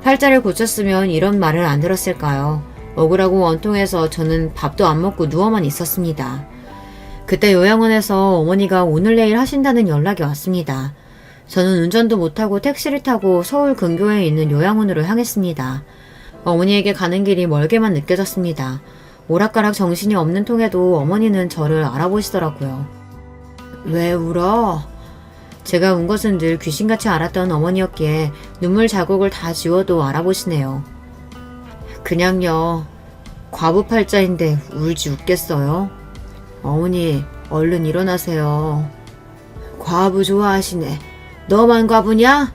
팔자를 고쳤으면 이런 말을 안 들었을까요? 억울하고 원통해서 저는 밥도 안 먹고 누워만 있었습니다. 그때 요양원에서 어머니가 오늘 내일 하신다는 연락이 왔습니다. 저는 운전도 못하고 택시를 타고 서울 근교에 있는 요양원으로 향했습니다. 어머니에게 가는 길이 멀게만 느껴졌습니다. 오락가락 정신이 없는 통에도 어머니는 저를 알아보시더라고요. 왜 울어? 제가 운 것은 늘 귀신같이 알았던 어머니였기에 눈물 자국을 다 지워도 알아보시네요. 그냥요. 과부팔자인데 울지 웃겠어요? 어머니, 얼른 일어나세요. 과부 좋아하시네. 너만 과부냐?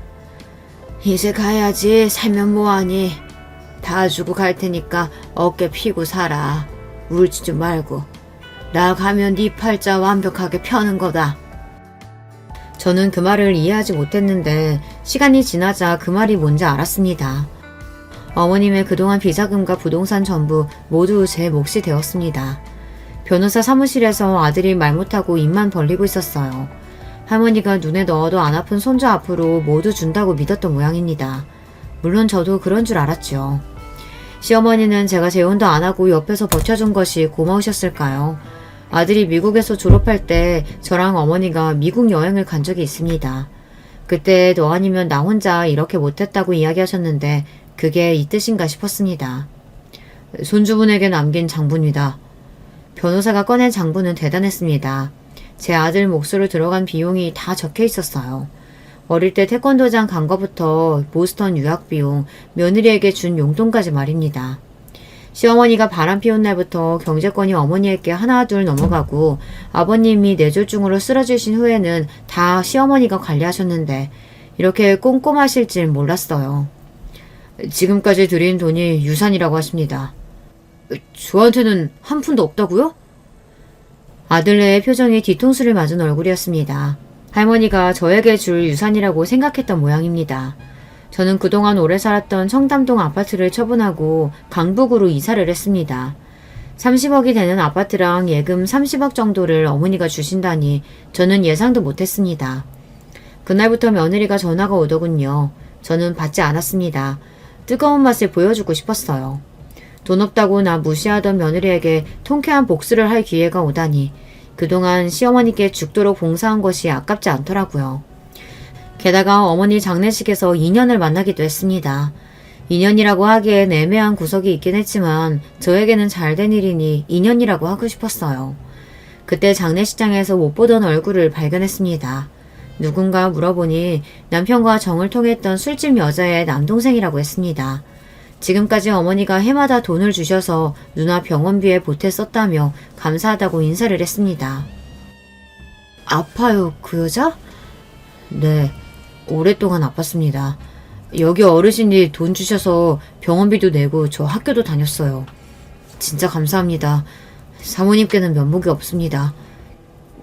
이제 가야지. 살면 뭐하니. 다 주고 갈 테니까 어깨 피고 살아. 울지 좀 말고. 나 가면 네 팔자 완벽하게 펴는 거다. 저는 그 말을 이해하지 못했는데 시간이 지나자 그 말이 뭔지 알았습니다. 어머님의 그동안 비자금과 부동산 전부 모두 제 몫이 되었습니다. 변호사 사무실에서 아들이 말 못하고 입만 벌리고 있었어요. 할머니가 눈에 넣어도 안 아픈 손주 앞으로 모두 준다고 믿었던 모양입니다. 물론 저도 그런 줄 알았죠. 시어머니는 제가 재혼도 안 하고 옆에서 버텨준 것이 고마우셨을까요? 아들이 미국에서 졸업할 때 저랑 어머니가 미국 여행을 간 적이 있습니다. 그때 너 아니면 나 혼자 이렇게 못했다고 이야기하셨는데 그게 이 뜻인가 싶었습니다. 손주분에게 남긴 장부입니다. 변호사가 꺼낸 장부는 대단했습니다. 제 아들 몫으로 들어간 비용이 다 적혀 있었어요. 어릴 때 태권도장 간 거부터 보스턴 유학 비용, 며느리에게 준 용돈까지 말입니다. 시어머니가 바람 피운 날부터 경제권이 어머니에게 하나둘 넘어가고 아버님이 뇌졸중으로 쓰러지신 후에는 다 시어머니가 관리하셨는데 이렇게 꼼꼼하실 줄 몰랐어요. 지금까지 드린 돈이 유산이라고 하십니다. 저한테는 한 푼도 없다고요? 아들네의 표정이 뒤통수를 맞은 얼굴이었습니다. 할머니가 저에게 줄 유산이라고 생각했던 모양입니다. 저는 그동안 오래 살았던 청담동 아파트를 처분하고 강북으로 이사를 했습니다. 30억이 되는 아파트랑 예금 30억 정도를 어머니가 주신다니 저는 예상도 못했습니다. 그날부터 며느리가 전화가 오더군요. 저는 받지 않았습니다. 뜨거운 맛을 보여주고 싶었어요. 돈 없다고 나 무시하던 며느리에게 통쾌한 복수를 할 기회가 오다니 그동안 시어머니께 죽도록 봉사한 것이 아깝지 않더라고요. 게다가 어머니 장례식에서 인연을 만나기도 했습니다. 인연이라고 하기엔 애매한 구석이 있긴 했지만 저에게는 잘된 일이니 인연이라고 하고 싶었어요. 그때 장례식장에서 못 보던 얼굴을 발견했습니다. 누군가 물어보니 남편과 정을 통했던 술집 여자의 남동생이라고 했습니다. 지금까지 어머니가 해마다 돈을 주셔서 누나 병원비에 보태 썼다며 감사하다고 인사를 했습니다. 아파요, 그 여자? 네, 오랫동안 아팠습니다. 여기 어르신이 돈 주셔서 병원비도 내고 저 학교도 다녔어요. 진짜 감사합니다. 사모님께는 면목이 없습니다.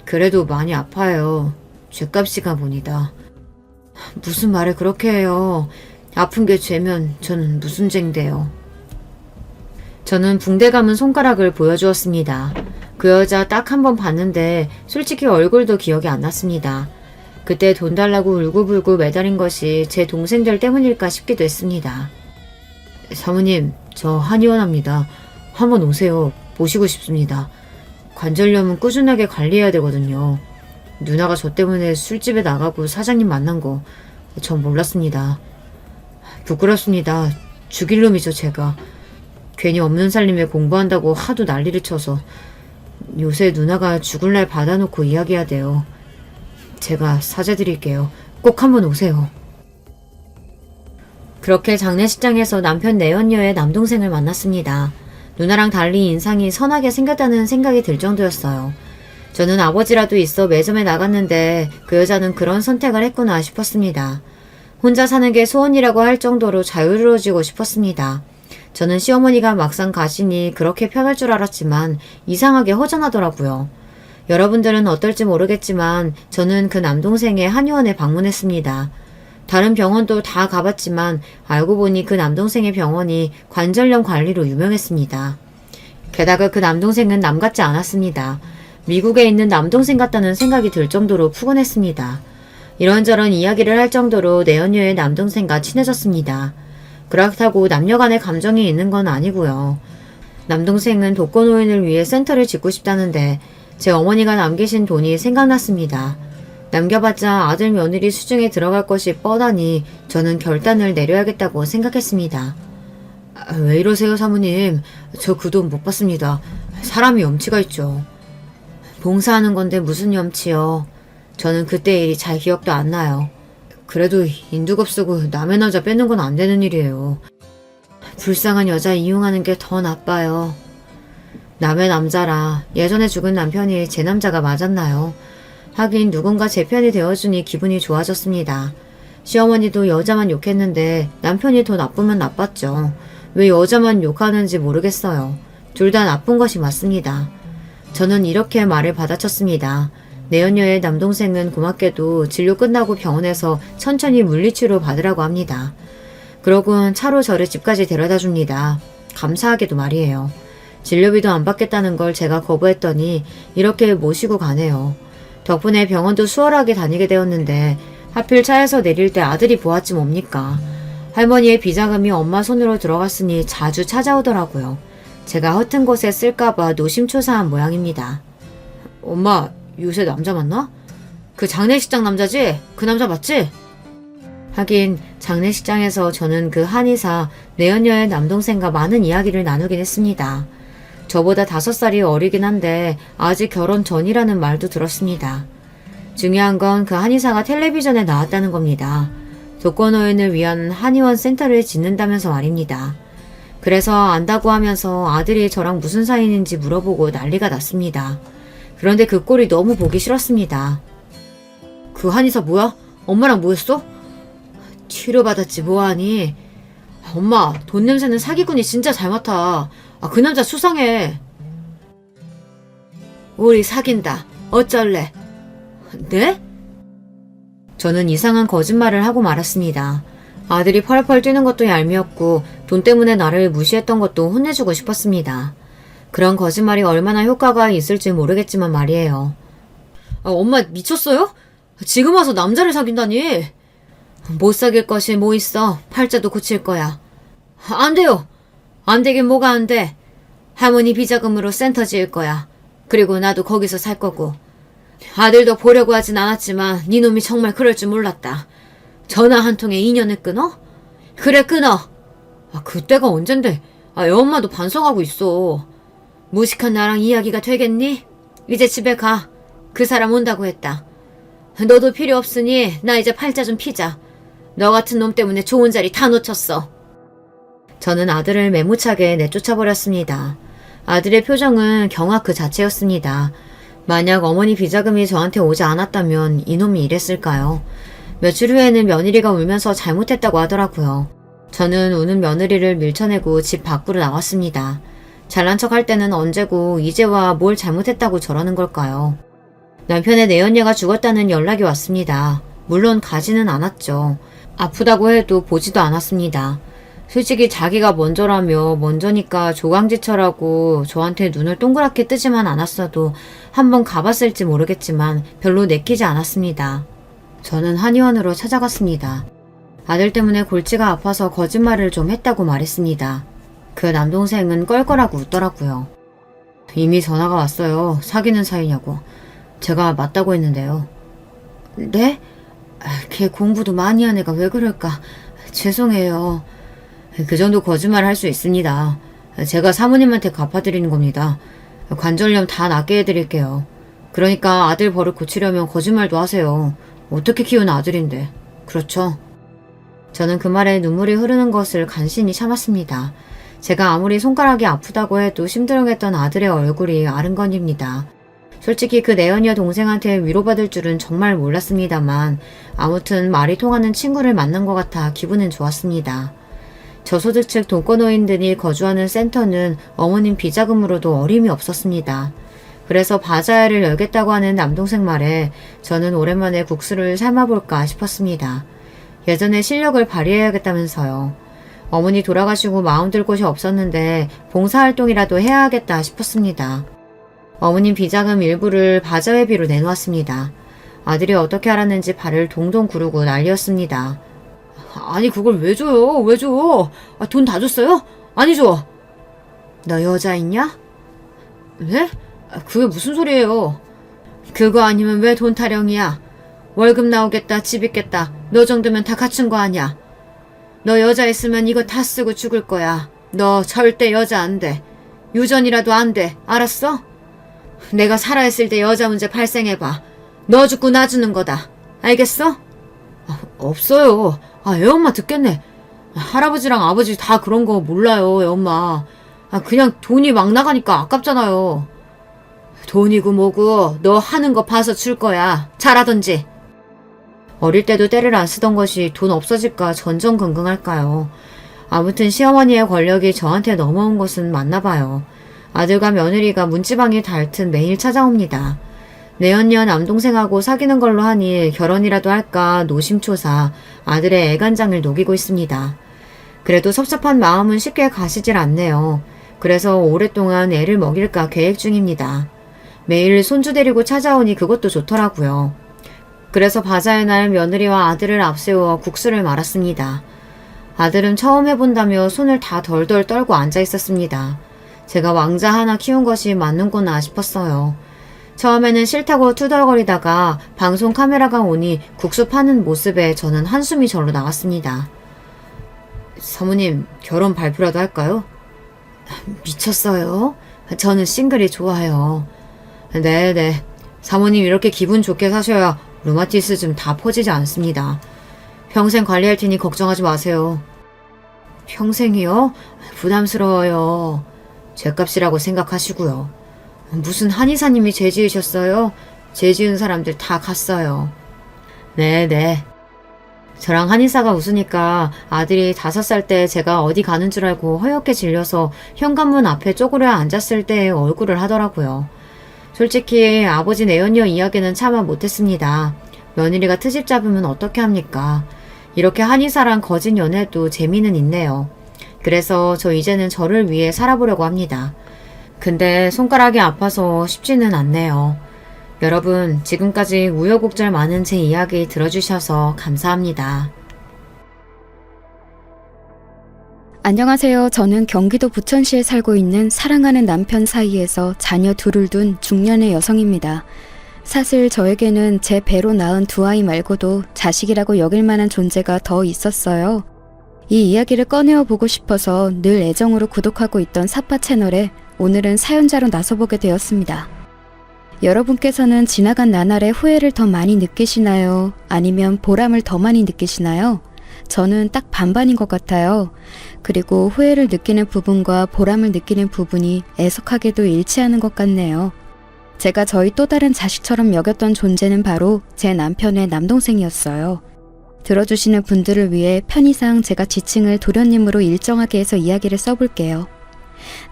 그래도 많이 아파요. 죗값이가 보니다. 무슨 말을 그렇게 해요. 아픈 게 죄면 저는 무슨 죄인데요. 저는 붕대 감은 손가락을 보여주었습니다. 그 여자 딱 한 번 봤는데 솔직히 얼굴도 기억이 안 났습니다. 그때 돈 달라고 울고불고 매달린 것이 제 동생들 때문일까 싶기도 했습니다. 사모님, 저 한의원합니다. 한번 오세요. 보시고 싶습니다. 관절염은 꾸준하게 관리해야 되거든요. 누나가 저 때문에 술집에 나가고 사장님 만난 거 전 몰랐습니다. 부끄럽습니다. 죽일 놈이죠, 제가. 괜히 없는 살림에 공부한다고 하도 난리를 쳐서 요새 누나가 죽을 날 받아놓고 이야기해야 돼요. 제가 사죄드릴게요. 꼭 한번 오세요. 그렇게 장례식장에서 남편 내연녀의 남동생을 만났습니다. 누나랑 달리 인상이 선하게 생겼다는 생각이 들 정도였어요. 저는 아버지라도 있어 매점에 나갔는데 그 여자는 그런 선택을 했구나 싶었습니다. 혼자 사는 게 소원이라고 할 정도로 자유로워지고 싶었습니다. 저는 시어머니가 막상 가시니 그렇게 편할 줄 알았지만 이상하게 허전하더라고요. 여러분들은 어떨지 모르겠지만 저는 그 남동생의 한의원에 방문했습니다. 다른 병원도 다 가봤지만 알고 보니 그 남동생의 병원이 관절염 관리로 유명했습니다. 게다가 그 남동생은 남 같지 않았습니다. 미국에 있는 남동생 같다는 생각이 들 정도로 푸근했습니다. 이런저런 이야기를 할 정도로 내연녀의 남동생과 친해졌습니다. 그렇다고 남녀간의 감정이 있는 건 아니고요. 남동생은 독거노인을 위해 센터를 짓고 싶다는데 제 어머니가 남기신 돈이 생각났습니다. 남겨봤자 아들 며느리 수중에 들어갈 것이 뻔하니 저는 결단을 내려야겠다고 생각했습니다. 왜 이러세요, 사모님? 저 그 돈 못 받습니다. 사람이 염치가 있죠. 봉사하는 건데 무슨 염치요. 저는 그때 일이 잘 기억도 안 나요. 그래도 인두겁 쓰고 남의 남자 뺏는 건 안 되는 일이에요. 불쌍한 여자 이용하는 게 더 나빠요. 남의 남자라 예전에 죽은 남편이 제 남자가 맞았나요? 하긴 누군가 제 편이 되어주니 기분이 좋아졌습니다. 시어머니도 여자만 욕했는데 남편이 더 나쁘면 나빴죠. 왜 여자만 욕하는지 모르겠어요. 둘 다 나쁜 것이 맞습니다. 저는 이렇게 말을 받아쳤습니다. 내연녀의 남동생은 고맙게도 진료 끝나고 병원에서 천천히 물리치료 받으라고 합니다. 그러곤 차로 저를 집까지 데려다 줍니다. 감사하게도 말이에요. 진료비도 안 받겠다는 걸 제가 거부했더니 이렇게 모시고 가네요. 덕분에 병원도 수월하게 다니게 되었는데 하필 차에서 내릴 때 아들이 보았지 뭡니까. 할머니의 비자금이 엄마 손으로 들어갔으니 자주 찾아오더라고요. 제가 허튼 곳에 쓸까봐 노심초사한 모양입니다. 엄마, 요새 남자 만나? 그 장례식장 남자지? 그 남자 맞지? 하긴 장례식장에서 저는 그 한의사 내연녀의 남동생과 많은 이야기를 나누긴 했습니다. 저보다 5살이 어리긴 한데 아직 결혼 전이라는 말도 들었습니다. 중요한 건 그 한의사가 텔레비전에 나왔다는 겁니다. 독거노인을 위한 한의원 센터를 짓는다면서 말입니다. 그래서 안다고 하면서 아들이 저랑 무슨 사이인지 물어보고 난리가 났습니다. 그런데 그 꼴이 너무 보기 싫었습니다. 그 한의사 뭐야? 엄마랑 뭐 했어? 치료받았지 뭐하니? 엄마, 돈 냄새는 사기꾼이 진짜 잘 맡아. 그 남자 수상해. 우리 사귄다. 어쩔래? 네? 저는 이상한 거짓말을 하고 말았습니다. 아들이 펄펄 뛰는 것도 얄미웠고 돈 때문에 나를 무시했던 것도 혼내주고 싶었습니다. 그런 거짓말이 얼마나 효과가 있을지 모르겠지만 말이에요. 엄마 미쳤어요? 지금 와서 남자를 사귄다니? 못 사귈 것이 뭐 있어. 팔자도 고칠 거야. 안 돼요. 안 되긴 뭐가 안 돼. 할머니 비자금으로 센터 지을 거야. 그리고 나도 거기서 살 거고. 아들도 보려고 하진 않았지만 네 놈이 정말 그럴 줄 몰랐다. 전화 한 통에 인연을 끊어? 그래 끊어. 그때가 언젠데. 애 엄마도 반성하고 있어. 무식한 나랑 이야기가 되겠니? 이제 집에 가. 그 사람 온다고 했다. 너도 필요 없으니 나 이제 팔자 좀 피자. 너 같은 놈 때문에 좋은 자리 다 놓쳤어. 저는 아들을 매무차게 내쫓아버렸습니다. 아들의 표정은 경악 그 자체였습니다. 만약 어머니 비자금이 저한테 오지 않았다면 이놈이 이랬을까요? 며칠 후에는 며느리가 울면서 잘못했다고 하더라고요. 저는 우는 며느리를 밀쳐내고 집 밖으로 나왔습니다. 잘난 척 할 때는 언제고 이제와 뭘 잘못했다고 저러는 걸까요? 남편의 내연녀가 죽었다는 연락이 왔습니다. 물론 가지는 않았죠. 아프다고 해도 보지도 않았습니다. 솔직히 자기가 먼저라며 먼저니까 조강지처라고 저한테 눈을 동그랗게 뜨지만 않았어도 한번 가봤을지 모르겠지만 별로 내키지 않았습니다. 저는 한의원으로 찾아갔습니다. 아들 때문에 골치가 아파서 거짓말을 좀 했다고 말했습니다. 그 남동생은 껄껄하고 웃더라고요. 이미 전화가 왔어요. 사귀는 사이냐고. 제가 맞다고 했는데요. 네? 걔 공부도 많이 한 애가 왜 그럴까? 죄송해요. 그 정도 거짓말 할 수 있습니다. 제가 사모님한테 갚아드리는 겁니다. 관절염 다 낫게 해드릴게요. 그러니까 아들 버릇 고치려면 거짓말도 하세요. 어떻게 키운 아들인데. 그렇죠? 저는 그 말에 눈물이 흐르는 것을 간신히 참았습니다. 제가 아무리 손가락이 아프다고 해도 심드렁했던 아들의 얼굴이 아른거립니다. 솔직히 그 내연녀 동생한테 위로받을 줄은 정말 몰랐습니다만 아무튼 말이 통하는 친구를 만난 것 같아 기분은 좋았습니다. 저소득층 독거노인들이 거주하는 센터는 어머님 비자금으로도 어림이 없었습니다. 그래서 바자회를 열겠다고 하는 남동생 말에 저는 오랜만에 국수를 삶아볼까 싶었습니다. 예전에 실력을 발휘해야겠다면서요. 어머니 돌아가시고 마음 들 곳이 없었는데 봉사활동이라도 해야겠다 싶었습니다. 어머님 비자금 일부를 바자회비로 내놓았습니다. 아들이 어떻게 알았는지 발을 동동 구르고 난리였습니다. 아니 그걸 왜 줘요? 왜 줘? 돈 다 줬어요? 아니 줘. 너 여자 있냐? 네? 그게 무슨 소리예요? 그거 아니면 왜 돈 타령이야? 월급 나오겠다, 집 있겠다. 너 정도면 다 갖춘 거 아니야? 너 여자 있으면 이거 다 쓰고 죽을 거야. 너 절대 여자 안 돼. 유전이라도 안 돼. 알았어? 내가 살아있을 때 여자 문제 발생해봐. 너 죽고 나 주는 거다. 알겠어? 없어요. 애엄마 듣겠네. 할아버지랑 아버지 다 그런 거 몰라요, 애엄마. 그냥 돈이 막 나가니까 아깝잖아요. 돈이고 뭐고 너 하는 거 봐서 줄 거야. 잘하던지. 어릴 때도 때를 안 쓰던 것이 돈 없어질까 전전긍긍할까요. 아무튼 시어머니의 권력이 저한테 넘어온 것은 맞나 봐요. 아들과 며느리가 문지방이 닳듯 매일 찾아옵니다. 내연녀 남동생하고 사귀는 걸로 하니 결혼이라도 할까 노심초사 아들의 애간장을 녹이고 있습니다. 그래도 섭섭한 마음은 쉽게 가시질 않네요. 그래서 오랫동안 애를 먹일까 계획 중입니다. 매일 손주 데리고 찾아오니 그것도 좋더라고요. 그래서 바자의 날 며느리와 아들을 앞세워 국수를 말았습니다. 아들은 처음 해본다며 손을 다 덜덜 떨고 앉아 있었습니다. 제가 왕자 하나 키운 것이 맞는구나 싶었어요. 처음에는 싫다고 투덜거리다가 방송 카메라가 오니 국수 파는 모습에 저는 한숨이 절로 나왔습니다. 사모님, 결혼 발표라도 할까요? 미쳤어요? 저는 싱글이 좋아요. 네네. 사모님 이렇게 기분 좋게 사셔야 루마티스즘 다 퍼지지 않습니다. 평생 관리할 테니 걱정하지 마세요. 평생이요? 부담스러워요. 죗값이라고 생각하시고요. 무슨 한의사님이 죄 지으셨어요? 죄 지은 사람들 다 갔어요. 네네. 저랑 한의사가 웃으니까 아들이 5살 때 제가 어디 가는 줄 알고 허옇게 질려서 현관문 앞에 쪼그려 앉았을 때의 얼굴을 하더라고요. 솔직히 아버지 내연녀 이야기는 참아 못했습니다. 며느리가 트집 잡으면 어떻게 합니까? 이렇게 한의사랑 거짓 연애도 재미는 있네요. 그래서 저 이제는 저를 위해 살아보려고 합니다. 근데 손가락이 아파서 쉽지는 않네요. 여러분, 지금까지 우여곡절 많은 제 이야기 들어주셔서 감사합니다. 안녕하세요. 저는 경기도 부천시에 살고 있는 사랑하는 남편 사이에서 자녀 둘을 둔 중년의 여성입니다. 사실 저에게는 제 배로 낳은 2아이 말고도 자식이라고 여길 만한 존재가 더 있었어요. 이 이야기를 꺼내어 보고 싶어서 늘 애정으로 구독하고 있던 사파 채널에 오늘은 사연자로 나서보게 되었습니다. 여러분께서는 지나간 나날의 후회를 더 많이 느끼시나요? 아니면 보람을 더 많이 느끼시나요? 저는 딱 반반인 것 같아요. 그리고 후회를 느끼는 부분과 보람을 느끼는 부분이 애석하게도 일치하는 것 같네요. 제가 저희 또 다른 자식처럼 여겼던 존재는 바로 제 남편의 남동생이었어요. 들어주시는 분들을 위해 편의상 제가 지칭을 도련님으로 일정하게 해서 이야기를 써볼게요.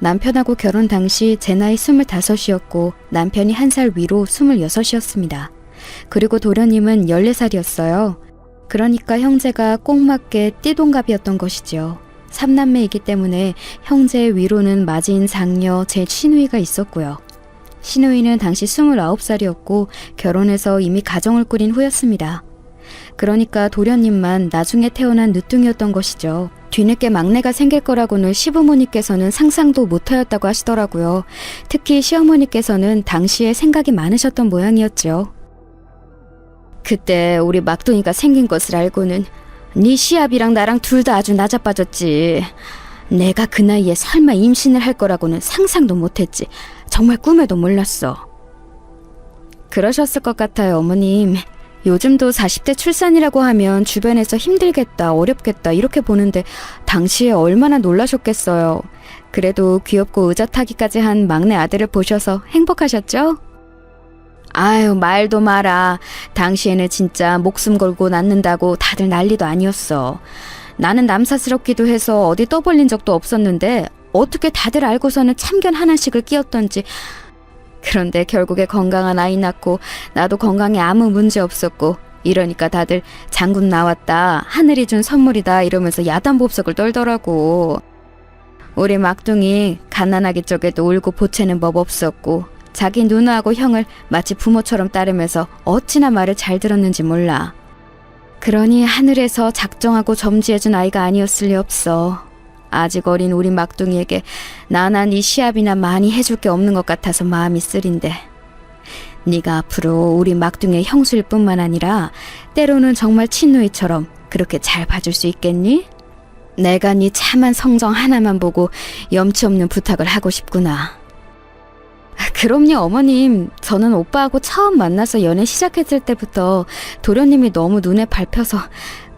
남편하고 결혼 당시 제 나이 25이었고 남편이 1살 위로 26이었습니다. 그리고 도련님은 14살이었어요. 그러니까 형제가 꼭 맞게 띠동갑이었던 것이지요. 3남매이기 때문에 형제 위로는 맞이인 장녀 제 시누이가 있었고요. 시누이는 당시 29살이었고 결혼해서 이미 가정을 꾸린 후였습니다. 그러니까 도련님만 나중에 태어난 늦둥이였던 것이죠. 뒤늦게 막내가 생길 거라고는 시부모님께서는 상상도 못하였다고 하시더라고요. 특히 시어머니께서는 당시에 생각이 많으셨던 모양이었죠. 그때 우리 막둥이가 생긴 것을 알고는 네 시아비랑 나랑 둘 다 아주 나자빠졌지. 내가 그 나이에 설마 임신을 할 거라고는 상상도 못했지. 정말 꿈에도 몰랐어. 그러셨을 것 같아요, 어머님. 요즘도 40대 출산이라고 하면 주변에서 힘들겠다, 어렵겠다 이렇게 보는데 당시에 얼마나 놀라셨겠어요. 그래도 귀엽고 의젓하기까지 한 막내 아들을 보셔서 행복하셨죠? 아유, 말도 마라. 당시에는 진짜 목숨 걸고 낳는다고 다들 난리도 아니었어. 나는 남사스럽기도 해서 어디 떠벌린 적도 없었는데 어떻게 다들 알고서는 참견 하나씩을 끼었던지. 그런데 결국에 건강한 아이 낳고 나도 건강에 아무 문제 없었고 이러니까 다들 장군 나왔다, 하늘이 준 선물이다 이러면서 야단법석을 떨더라고. 우리 막둥이 갓난아기 쪽에도 울고 보채는 법 없었고 자기 누나하고 형을 마치 부모처럼 따르면서 어찌나 말을 잘 들었는지 몰라. 그러니 하늘에서 작정하고 점지해준 아이가 아니었을 리 없어. 아직 어린 우리 막둥이에게 나나 네 시합이나 많이 해줄 게 없는 것 같아서 마음이 쓰린데. 네가 앞으로 우리 막둥이의 형수일 뿐만 아니라 때로는 정말 친누이처럼 그렇게 잘 봐줄 수 있겠니? 내가 네 참한 성정 하나만 보고 염치 없는 부탁을 하고 싶구나. 그럼요, 어머님. 저는 오빠하고 처음 만나서 연애 시작했을 때부터 도련님이 너무 눈에 밟혀서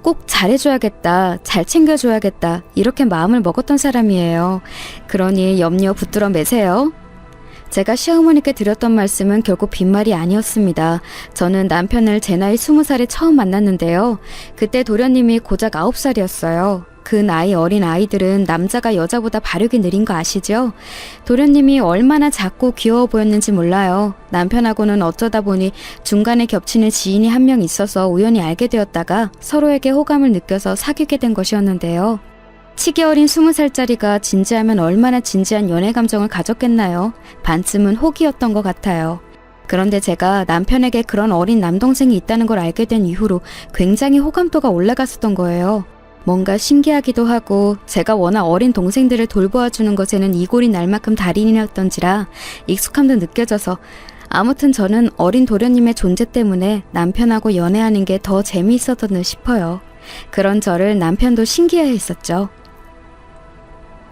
꼭 잘해줘야겠다, 잘 챙겨줘야겠다 이렇게 마음을 먹었던 사람이에요. 그러니 염려 붙들어 매세요. 제가 시어머니께 드렸던 말씀은 결국 빈말이 아니었습니다. 저는 남편을 제 나이 20살에 처음 만났는데요. 그때 도련님이 고작 9살이었어요. 그 나이 어린 아이들은 남자가 여자보다 발육이 느린 거 아시죠? 도련님이 얼마나 작고 귀여워 보였는지 몰라요. 남편하고는 어쩌다 보니 중간에 겹치는 지인이 한 명 있어서 우연히 알게 되었다가 서로에게 호감을 느껴서 사귀게 된 것이었는데요. 치기 어린 20살짜리가 진지하면 얼마나 진지한 연애 감정을 가졌겠나요? 반쯤은 호기였던 것 같아요. 그런데 제가 남편에게 그런 어린 남동생이 있다는 걸 알게 된 이후로 굉장히 호감도가 올라갔었던 거예요. 뭔가 신기하기도 하고 제가 워낙 어린 동생들을 돌보아주는 것에는 이골이 날 만큼 달인이었던지라 익숙함도 느껴져서 아무튼 저는 어린 도련님의 존재 때문에 남편하고 연애하는 게 더 재미있었던 듯 싶어요. 그런 저를 남편도 신기해했었죠.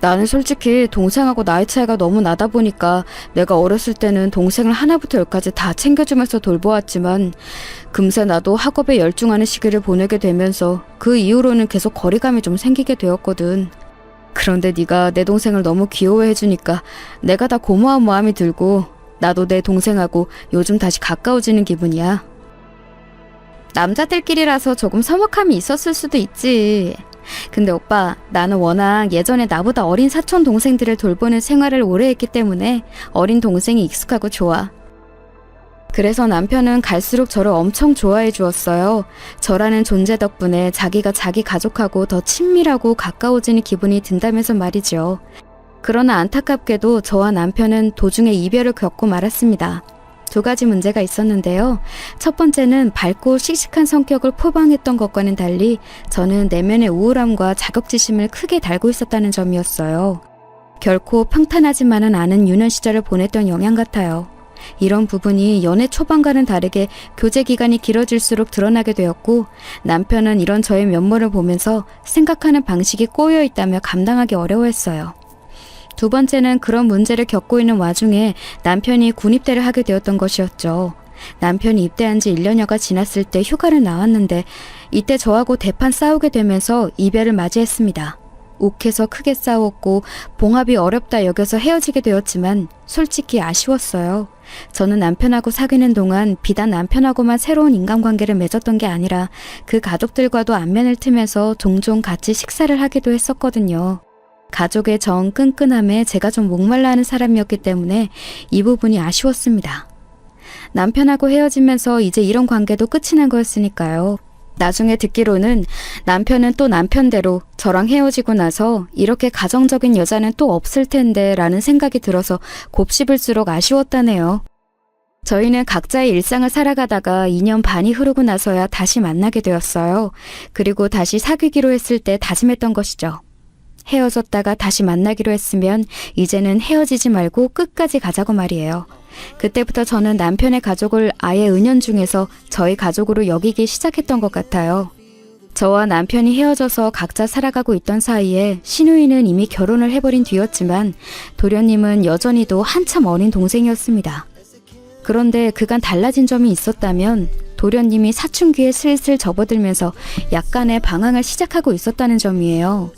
나는 솔직히 동생하고 나이 차이가 너무 나다 보니까 내가 어렸을 때는 동생을 하나부터 열까지 다 챙겨주면서 돌보았지만 금세 나도 학업에 열중하는 시기를 보내게 되면서 그 이후로는 계속 거리감이 좀 생기게 되었거든. 그런데 네가 내 동생을 너무 귀여워해주니까 내가 다 고마운 마음이 들고 나도 내 동생하고 요즘 다시 가까워지는 기분이야. 남자들끼리라서 조금 서먹함이 있었을 수도 있지. 근데 오빠, 나는 워낙 예전에 나보다 어린 사촌 동생들을 돌보는 생활을 오래 했기 때문에 어린 동생이 익숙하고 좋아. 그래서 남편은 갈수록 저를 엄청 좋아해 주었어요. 저라는 존재 덕분에 자기가 자기 가족하고 더 친밀하고 가까워지는 기분이 든다면서 말이죠. 그러나 안타깝게도 저와 남편은 도중에 이별을 겪고 말았습니다. 2가지 문제가 있었는데요. 첫 번째는 밝고 씩씩한 성격을 포방했던 것과는 달리 저는 내면의 우울함과 자격지심을 크게 달고 있었다는 점이었어요. 결코 평탄하지만은 않은 유년 시절을 보냈던 영향 같아요. 이런 부분이 연애 초반과는 다르게 교제 기간이 길어질수록 드러나게 되었고 남편은 이런 저의 면모를 보면서 생각하는 방식이 꼬여 있다며 감당하기 어려워했어요. 2번째는 그런 문제를 겪고 있는 와중에 남편이 군입대를 하게 되었던 것이었죠. 남편이 입대한 지 1년여가 지났을 때 휴가를 나왔는데 이때 저하고 대판 싸우게 되면서 이별을 맞이했습니다. 욱해서 크게 싸웠고 봉합이 어렵다 여겨서 헤어지게 되었지만 솔직히 아쉬웠어요. 저는 남편하고 사귀는 동안 비단 남편하고만 새로운 인간관계를 맺었던 게 아니라 그 가족들과도 안면을 트면서 종종 같이 식사를 하기도 했었거든요. 가족의 정 끈끈함에 제가 좀 목말라 하는 사람이었기 때문에 이 부분이 아쉬웠습니다. 남편하고 헤어지면서 이제 이런 관계도 끝이 난 거였으니까요. 나중에 듣기로는 남편은 또 남편대로 저랑 헤어지고 나서 이렇게 가정적인 여자는 또 없을 텐데 라는 생각이 들어서 곱씹을수록 아쉬웠다네요. 저희는 각자의 일상을 살아가다가 2년 반이 흐르고 나서야 다시 만나게 되었어요. 그리고 다시 사귀기로 했을 때 다짐했던 것이죠. 헤어졌다가 다시 만나기로 했으면 이제는 헤어지지 말고 끝까지 가자고 말이에요. 그때부터 저는 남편의 가족을 아예 은연중에서 저희 가족으로 여기기 시작했던 것 같아요. 저와 남편이 헤어져서 각자 살아가고 있던 사이에 시누이는 이미 결혼을 해버린 뒤였지만 도련님은 여전히도 한참 어린 동생이었습니다. 그런데 그간 달라진 점이 있었다면 도련님이 사춘기에 슬슬 접어들면서 약간의 방황을 시작하고 있었다는 점이에요.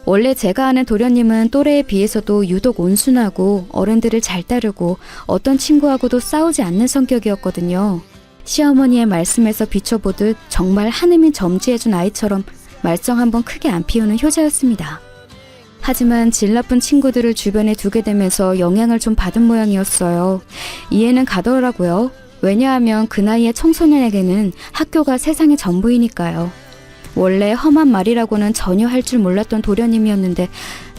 원래 제가 아는 도련님은 또래에 비해서도 유독 온순하고 어른들을 잘 따르고 어떤 친구하고도 싸우지 않는 성격이었거든요. 시어머니의 말씀에서 비춰보듯 정말 하느님 점지해준 아이처럼 말썽 한번 크게 안 피우는 효자였습니다. 하지만 질 나쁜 친구들을 주변에 두게 되면서 영향을 좀 받은 모양이었어요. 이해는 가더라고요. 왜냐하면 그 나이의 청소년에게는 학교가 세상의 전부이니까요. 원래 험한 말이라고는 전혀 할 줄 몰랐던 도련님이었는데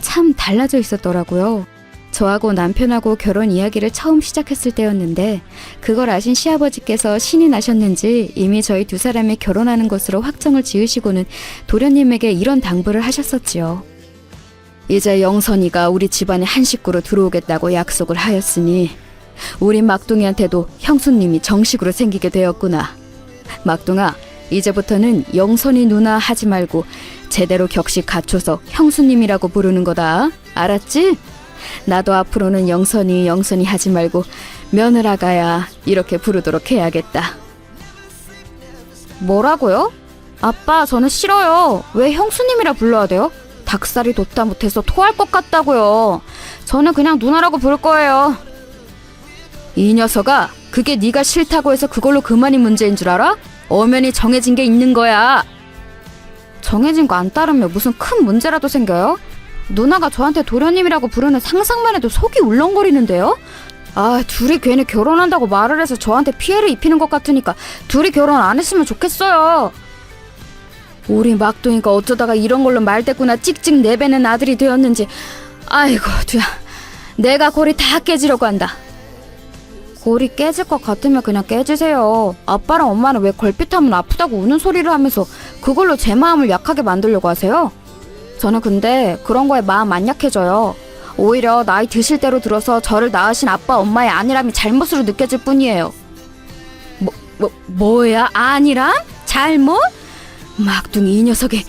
참 달라져 있었더라고요. 저하고 남편하고 결혼 이야기를 처음 시작했을 때였는데 그걸 아신 시아버지께서 신이 나셨는지 이미 저희 2사람이 결혼하는 것으로 확정을 지으시고는 도련님에게 이런 당부를 하셨었지요. 이제 영선이가 우리 집안에 한 식구로 들어오겠다고 약속을 하였으니 우리 막둥이한테도 형수님이 정식으로 생기게 되었구나. 막둥아, 이제부터는 영선이 누나 하지 말고 제대로 격식 갖춰서 형수님이라고 부르는 거다. 알았지? 나도 앞으로는 영선이 하지 말고 며느라가야 이렇게 부르도록 해야겠다. 뭐라고요? 아빠, 저는 싫어요. 왜 형수님이라 불러야 돼요? 닭살이 돋다 못해서 토할 것 같다고요. 저는 그냥 누나라고 부를 거예요. 이 녀석아, 그게 네가 싫다고 해서 그걸로 그만이 문제인 줄 알아? 엄연히 정해진 게 있는 거야. 정해진 거 안 따르면 무슨 큰 문제라도 생겨요? 누나가 저한테 도련님이라고 부르는 상상만 해도 속이 울렁거리는데요? 아, 둘이 괜히 결혼한다고 말을 해서 저한테 피해를 입히는 것 같으니까 둘이 결혼 안 했으면 좋겠어요. 우리 막둥이가 어쩌다가 이런 걸로 말대꾸나 찍찍 내배는 아들이 되었는지. 아이고, 두야, 내가 골이 다 깨지려고 한다. 골이 깨질 것 같으면 그냥 깨지세요. 아빠랑 엄마는 왜 걸핏하면 아프다고 우는 소리를 하면서 그걸로 제 마음을 약하게 만들려고 하세요? 저는 근데 그런 거에 마음 안 약해져요. 오히려 나이 드실 대로 들어서 저를 낳으신 아빠 엄마의 안일함이 잘못으로 느껴질 뿐이에요. 뭐야? 안일함? 잘못? 막둥이 이 녀석이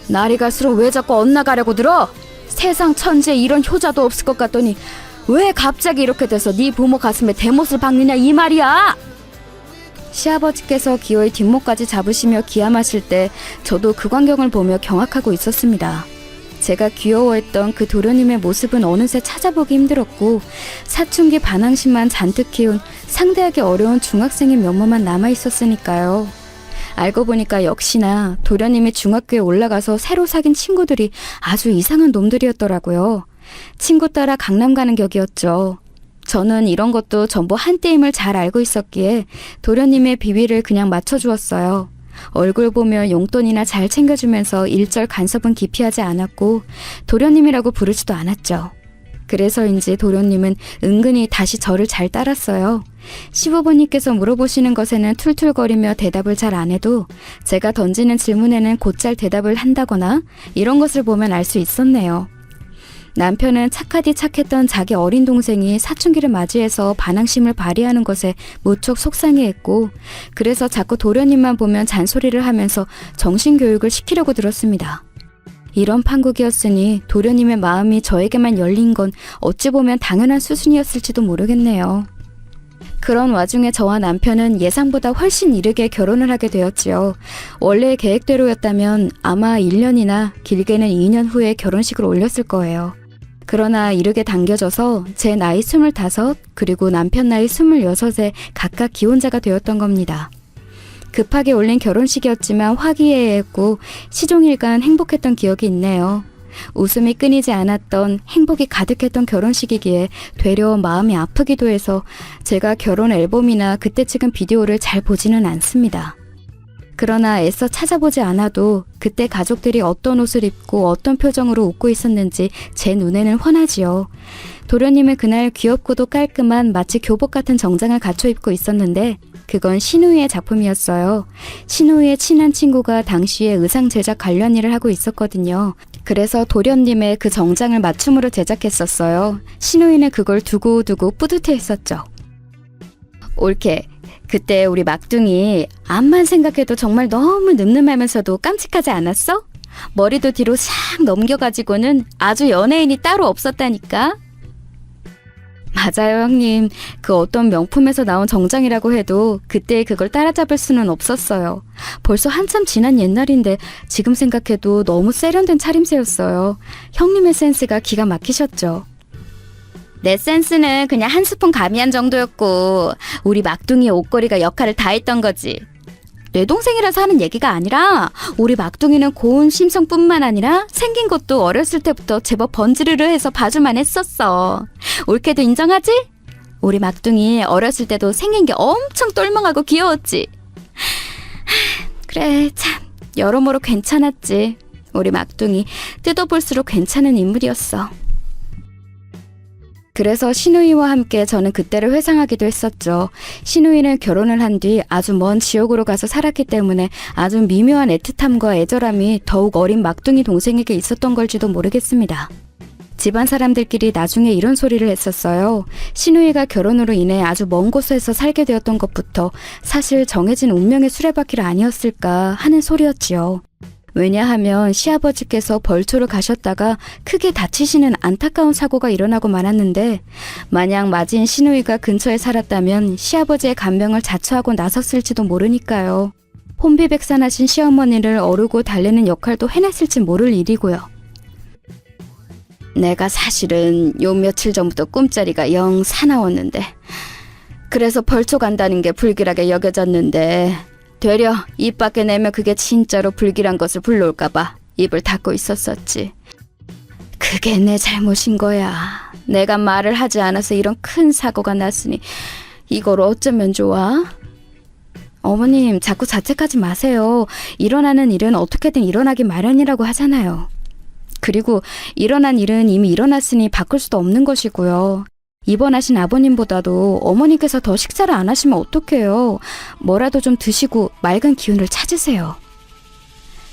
날이 갈수록 왜 자꾸 엇나가려고 들어? 세상 천지에 이런 효자도 없을 것 같더니 왜 갑자기 이렇게 돼서 네 부모 가슴에 대못을 박느냐 이 말이야. 시아버지께서 기어이 뒷목까지 잡으시며 기함하실 때 저도 그 광경을 보며 경악하고 있었습니다. 제가 귀여워했던 그 도련님의 모습은 어느새 찾아보기 힘들었고 사춘기 반항심만 잔뜩 키운 상대하기 어려운 중학생의 면모만 남아있었으니까요. 알고 보니까 역시나 도련님이 중학교에 올라가서 새로 사귄 친구들이 아주 이상한 놈들이었더라고요. 친구 따라 강남 가는 격이었죠. 저는 이런 것도 전부 한때임을 잘 알고 있었기에 도련님의 비위를 그냥 맞춰주었어요. 얼굴 보며 용돈이나 잘 챙겨주면서 일절 간섭은 기피하지 않았고 도련님이라고 부르지도 않았죠. 그래서인지 도련님은 은근히 다시 저를 잘 따랐어요. 시부모님께서 물어보시는 것에는 툴툴거리며 대답을 잘 안 해도 제가 던지는 질문에는 곧잘 대답을 한다거나 이런 것을 보면 알 수 있었네요. 남편은 착하디 착했던 자기 어린 동생이 사춘기를 맞이해서 반항심을 발휘하는 것에 무척 속상해했고 그래서 자꾸 도련님만 보면 잔소리를 하면서 정신교육을 시키려고 들었습니다. 이런 판국이었으니 도련님의 마음이 저에게만 열린 건 어찌 보면 당연한 수순이었을지도 모르겠네요. 그런 와중에 저와 남편은 예상보다 훨씬 이르게 결혼을 하게 되었지요. 원래 계획대로였다면 아마 1년이나 길게는 2년 후에 결혼식을 올렸을 거예요. 그러나 이르게 당겨져서 제 나이 25 그리고 남편 나이 26에 각각 기혼자가 되었던 겁니다. 급하게 올린 결혼식이었지만 화기애애했고 시종일관 행복했던 기억이 있네요. 웃음이 끊이지 않았던 행복이 가득했던 결혼식이기에 되려 마음이 아프기도 해서 제가 결혼 앨범이나 그때 찍은 비디오를 잘 보지는 않습니다. 그러나 애써 찾아보지 않아도 그때 가족들이 어떤 옷을 입고 어떤 표정으로 웃고 있었는지 제 눈에는 훤하지요. 도련님은 그날 귀엽고도 깔끔한 마치 교복 같은 정장을 갖춰 입고 있었는데 그건 신우이의 작품이었어요. 신우이의 친한 친구가 당시에 의상 제작 관련 일을 하고 있었거든요. 그래서 도련님의 그 정장을 맞춤으로 제작했었어요. 신우이는 그걸 두고두고 뿌듯해했었죠. 옳게 그때 우리 막둥이 앞만 생각해도 정말 너무 늠름하면서도 깜찍하지 않았어? 머리도 뒤로 싹 넘겨가지고는 아주 연예인이 따로 없었다니까. 맞아요, 형님. 그 어떤 명품에서 나온 정장이라고 해도 그때 그걸 따라잡을 수는 없었어요. 벌써 한참 지난 옛날인데 지금 생각해도 너무 세련된 차림새였어요. 형님의 센스가 기가 막히셨죠. 내 센스는 그냥 한 스푼 가미한 정도였고 우리 막둥이의 옷걸이가 역할을 다 했던 거지. 내 동생이라서 하는 얘기가 아니라 우리 막둥이는 고운 심성뿐만 아니라 생긴 것도 어렸을 때부터 제법 번지르르 해서 봐줄만 했었어. 옳게도 인정하지? 우리 막둥이 어렸을 때도 생긴 게 엄청 똘망하고 귀여웠지. 그래, 참 여러모로 괜찮았지. 우리 막둥이 뜯어볼수록 괜찮은 인물이었어. 그래서 신우이와 함께 저는 그때를 회상하기도 했었죠. 신우이는 결혼을 한 뒤 아주 먼 지역으로 가서 살았기 때문에 아주 미묘한 애틋함과 애절함이 더욱 어린 막둥이 동생에게 있었던 걸지도 모르겠습니다. 집안 사람들끼리 나중에 이런 소리를 했었어요. 신우이가 결혼으로 인해 아주 먼 곳에서 살게 되었던 것부터 사실 정해진 운명의 수레바퀴를 아니었을까 하는 소리였지요. 왜냐하면 시아버지께서 벌초를 가셨다가 크게 다치시는 안타까운 사고가 일어나고 말았는데, 만약 맞이인 신우이가 근처에 살았다면 시아버지의 간병을 자처하고 나섰을지도 모르니까요. 혼비백산하신 시어머니를 어르고 달래는 역할도 해냈을지 모를 일이고요. 내가 사실은 요 며칠 전부터 꿈자리가 영 사나웠는데, 그래서 벌초 간다는 게 불길하게 여겨졌는데, 되려 입 밖에 내면 그게 진짜로 불길한 것을 불러올까봐 입을 닫고 있었었지. 그게 내 잘못인 거야. 내가 말을 하지 않아서 이런 큰 사고가 났으니 이걸 어쩌면 좋아? 어머님, 자꾸 자책하지 마세요. 일어나는 일은 어떻게든 일어나기 마련이라고 하잖아요. 그리고 일어난 일은 이미 일어났으니 바꿀 수도 없는 것이고요. 입원하신 아버님보다도 어머니께서 더 식사를 안 하시면 어떡해요. 뭐라도 좀 드시고 맑은 기운을 찾으세요.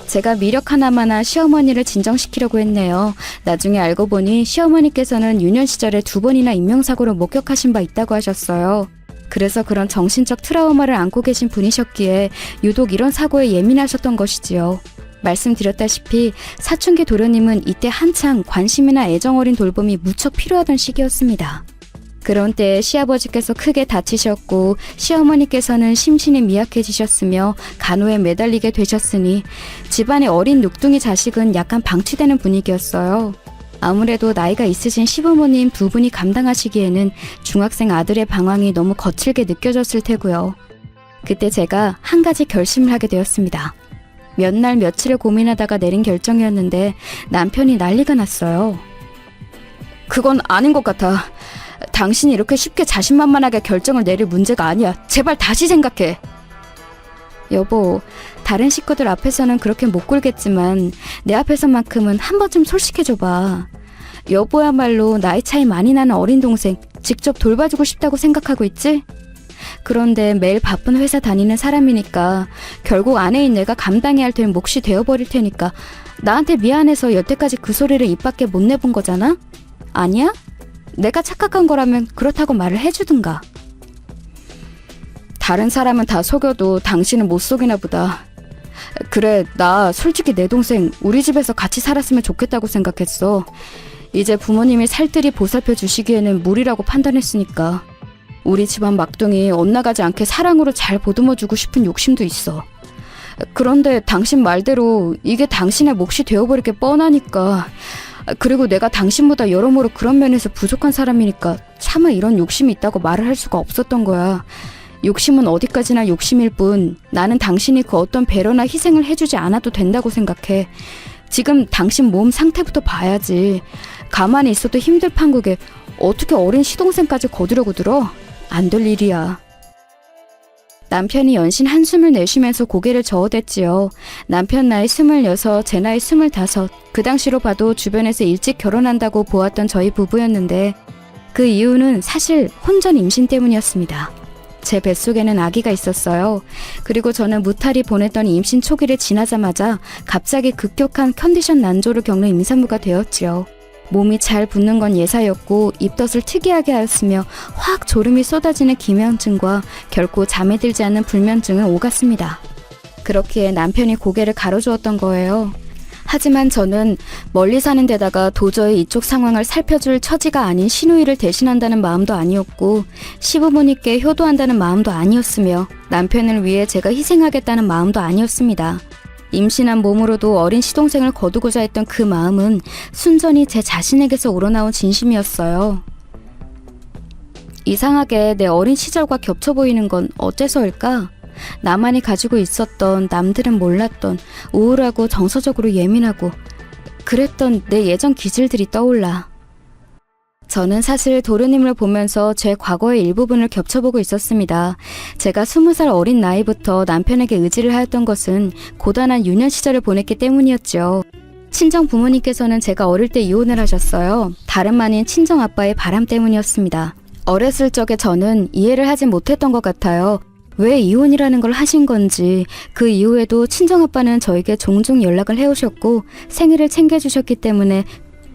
제가 미력 하나마나 시어머니를 진정시키려고 했네요. 나중에 알고 보니 시어머니께서는 유년 시절에 2번이나 인명사고를 목격하신 바 있다고 하셨어요. 그래서 그런 정신적 트라우마를 안고 계신 분이셨기에 유독 이런 사고에 예민하셨던 것이지요. 말씀드렸다시피 사춘기 도련님은 이때 한창 관심이나 애정 어린 돌봄이 무척 필요하던 시기였습니다. 그런 때에 시아버지께서 크게 다치셨고 시어머니께서는 심신이 미약해지셨으며 간호에 매달리게 되셨으니 집안의 어린 늑둥이 자식은 약간 방치되는 분위기였어요. 아무래도 나이가 있으신 시부모님 2분이 감당하시기에는 중학생 아들의 방황이 너무 거칠게 느껴졌을 테고요. 그때 제가 한 가지 결심을 하게 되었습니다. 몇 날 며칠을 고민하다가 내린 결정이었는데 남편이 난리가 났어요. 그건 아닌 것 같아. 당신이 이렇게 쉽게 자신만만하게 결정을 내릴 문제가 아니야. 제발 다시 생각해. 여보, 다른 식구들 앞에서는 그렇게 못 굴겠지만 내 앞에서만큼은 한 번쯤 솔직해줘봐. 여보야말로 나이 차이 많이 나는 어린 동생 직접 돌봐주고 싶다고 생각하고 있지? 그런데 매일 바쁜 회사 다니는 사람이니까 결국 아내인 내가 감당해야 될 몫이 되어버릴 테니까 나한테 미안해서 여태까지 그 소리를 입 밖에 못 내본 거잖아? 아니야? 내가 착각한 거라면 그렇다고 말을 해주든가. 다른 사람은 다 속여도 당신은 못 속이나 보다. 그래, 나 솔직히 내 동생 우리 집에서 같이 살았으면 좋겠다고 생각했어. 이제 부모님이 살뜰히 보살펴 주시기에는 무리라고 판단했으니까. 우리 집안 막둥이 엇나가지 않게 사랑으로 잘 보듬어주고 싶은 욕심도 있어. 그런데 당신 말대로 이게 당신의 몫이 되어버릴 게 뻔하니까. 그리고 내가 당신보다 여러모로 그런 면에서 부족한 사람이니까 차마 이런 욕심이 있다고 말을 할 수가 없었던 거야. 욕심은 어디까지나 욕심일 뿐 나는 당신이 그 어떤 배려나 희생을 해주지 않아도 된다고 생각해. 지금 당신 몸 상태부터 봐야지. 가만히 있어도 힘들 판국에 어떻게 어린 시동생까지 거두려고 들어? 안 될 일이야. 남편이 연신 한숨을 내쉬면서 고개를 저어댔지요. 남편 나이 26, 제 나이 25. 그 당시로 봐도 주변에서 일찍 결혼한다고 보았던 저희 부부였는데 그 이유는 사실 혼전 임신 때문이었습니다. 제 뱃속에는 아기가 있었어요. 그리고 저는 무탈이 보냈던 임신 초기를 지나자마자 갑자기 급격한 컨디션 난조를 겪는 임산부가 되었지요. 몸이 잘 붓는 건 예사였고 입덧을 특이하게 하였으며 확 졸음이 쏟아지는 기면증과 결코 잠에 들지 않는 불면증을 오갔습니다. 그렇기에 남편이 고개를 가로주었던 거예요. 하지만 저는 멀리 사는 데다가 도저히 이쪽 상황을 살펴줄 처지가 아닌 시누이를 대신한다는 마음도 아니었고 시부모님께 효도한다는 마음도 아니었으며 남편을 위해 제가 희생하겠다는 마음도 아니었습니다. 임신한 몸으로도 어린 시동생을 거두고자 했던 그 마음은 순전히 제 자신에게서 우러나온 진심이었어요. 이상하게 내 어린 시절과 겹쳐 보이는 건 어째서일까? 나만이 가지고 있었던, 남들은 몰랐던, 우울하고 정서적으로 예민하고 그랬던 내 예전 기질들이 떠올라. 저는 사실 도련님을 보면서 제 과거의 일부분을 겹쳐보고 있었습니다. 제가 20살 어린 나이부터 남편에게 의지를 하였던 것은 고단한 유년 시절을 보냈기 때문이었죠. 친정 부모님께서는 제가 어릴 때 이혼을 하셨어요. 다름 아닌 친정 아빠의 바람 때문이었습니다. 어렸을 적에 저는 이해를 하지 못했던 것 같아요. 왜 이혼이라는 걸 하신 건지. 그 이후에도 친정아빠는 저에게 종종 연락을 해오셨고 생일을 챙겨주셨기 때문에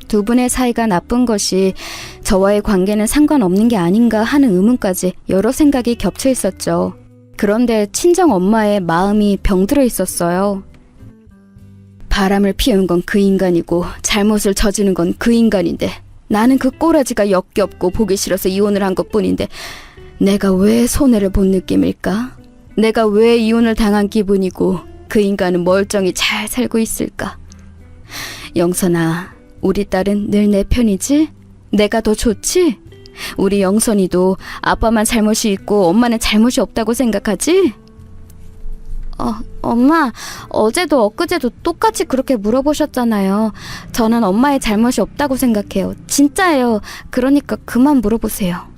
두 분의 사이가 나쁜 것이 저와의 관계는 상관없는 게 아닌가 하는 의문까지 여러 생각이 겹쳐 있었죠. 그런데 친정 엄마의 마음이 병들어 있었어요. 바람을 피운 건 그 인간이고 잘못을 저지른 건 그 인간인데 나는 그 꼬라지가 역겹고 보기 싫어서 이혼을 한 것뿐인데 내가 왜 손해를 본 느낌일까? 내가 왜 이혼을 당한 기분이고 그 인간은 멀쩡히 잘 살고 있을까? 영선아, 우리 딸은 늘 내 편이지? 내가 더 좋지? 우리 영선이도 아빠만 잘못이 있고 엄마는 잘못이 없다고 생각하지? 엄마, 어제도 엊그제도 똑같이 그렇게 물어보셨잖아요. 저는 엄마의 잘못이 없다고 생각해요. 진짜예요. 그러니까 그만 물어보세요.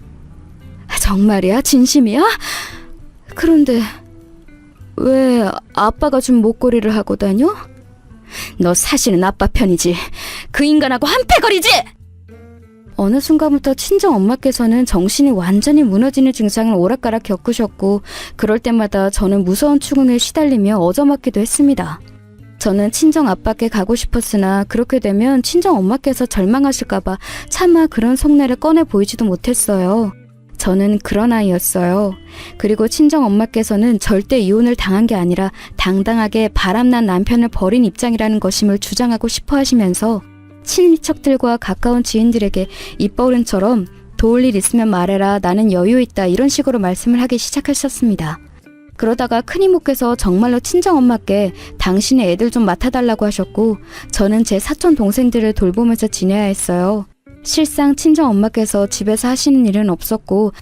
정말이야? 진심이야? 그런데 왜 아빠가 준 목걸이를 하고 다녀? 너 사실은 아빠 편이지. 그 인간하고 한패거리지? 어느 순간부터 친정 엄마께서는 정신이 완전히 무너지는 증상을 오락가락 겪으셨고 그럴 때마다 저는 무서운 추궁에 시달리며 얻어맞기도 했습니다. 저는 친정 아빠께 가고 싶었으나 그렇게 되면 친정 엄마께서 절망하실까봐 차마 그런 속내를 꺼내 보이지도 못했어요. 저는 그런 아이였어요. 그리고 친정 엄마께서는 절대 이혼을 당한 게 아니라 당당하게 바람난 남편을 버린 입장이라는 것임을 주장하고 싶어 하시면서 친인척들과 가까운 지인들에게 입버릇처럼 도울 일 있으면 말해라, 나는 여유 있다, 이런 식으로 말씀을 하기 시작하셨습니다. 그러다가 큰이모께서 정말로 친정엄마께 당신의 애들 좀 맡아달라고 하셨고 저는 제 사촌 동생들을 돌보면서 지내야 했어요. 실상 친정엄마께서 집에서 하시는 일은 없었고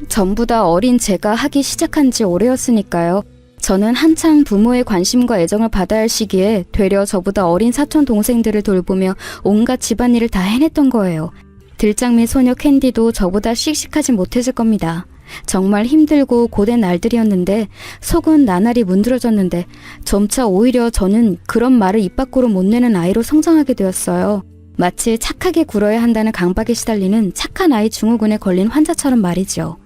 전부 다 어린 제가 하기 시작한 지 오래였으니까요. 저는 한창 부모의 관심과 애정을 받아야 할 시기에 되려 저보다 어린 사촌 동생들을 돌보며 온갖 집안일을 다 해냈던 거예요. 들장미 소녀 캔디도 저보다 씩씩하지 못했을 겁니다. 정말 힘들고 고된 날들이었는데 속은 나날이 문드러졌는데 점차 오히려 저는 그런 말을 입 밖으로 못 내는 아이로 성장하게 되었어요. 마치 착하게 굴어야 한다는 강박에 시달리는 착한 아이 증후군에 걸린 환자처럼 말이죠.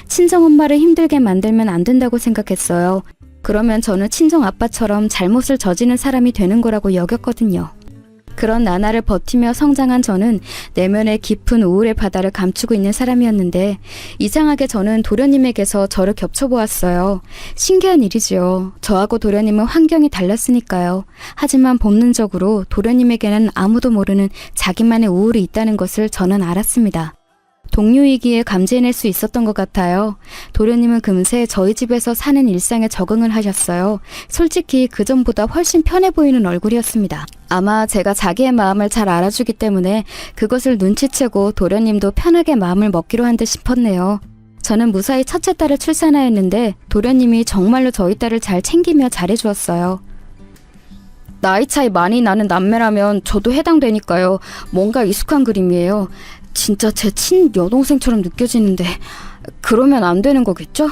친정엄마를 힘들게 만들면 안 된다고 생각했어요. 그러면 저는 친정아빠처럼 잘못을 저지른 사람이 되는 거라고 여겼거든요. 그런 나날을 버티며 성장한 저는 내면의 깊은 우울의 바다를 감추고 있는 사람이었는데 이상하게 저는 도련님에게서 저를 겹쳐보았어요. 신기한 일이지요. 저하고 도련님은 환경이 달랐으니까요. 하지만 본능적으로 도련님에게는 아무도 모르는 자기만의 우울이 있다는 것을 저는 알았습니다. 동료이기에 감지해낼 수 있었던 것 같아요. 도련님은 금세 저희 집에서 사는 일상에 적응을 하셨어요. 솔직히 그전보다 훨씬 편해 보이는 얼굴이었습니다. 아마 제가 자기의 마음을 잘 알아주기 때문에 그것을 눈치채고 도련님도 편하게 마음을 먹기로 한 듯 싶었네요. 저는 무사히 첫째 딸을 출산하였는데 도련님이 정말로 저희 딸을 잘 챙기며 잘해주었어요. 나이 차이 많이 나는 남매라면 저도 해당되니까요. 뭔가 익숙한 그림이에요. 진짜 제 친여동생처럼 느껴지는데 그러면 안 되는 거겠죠?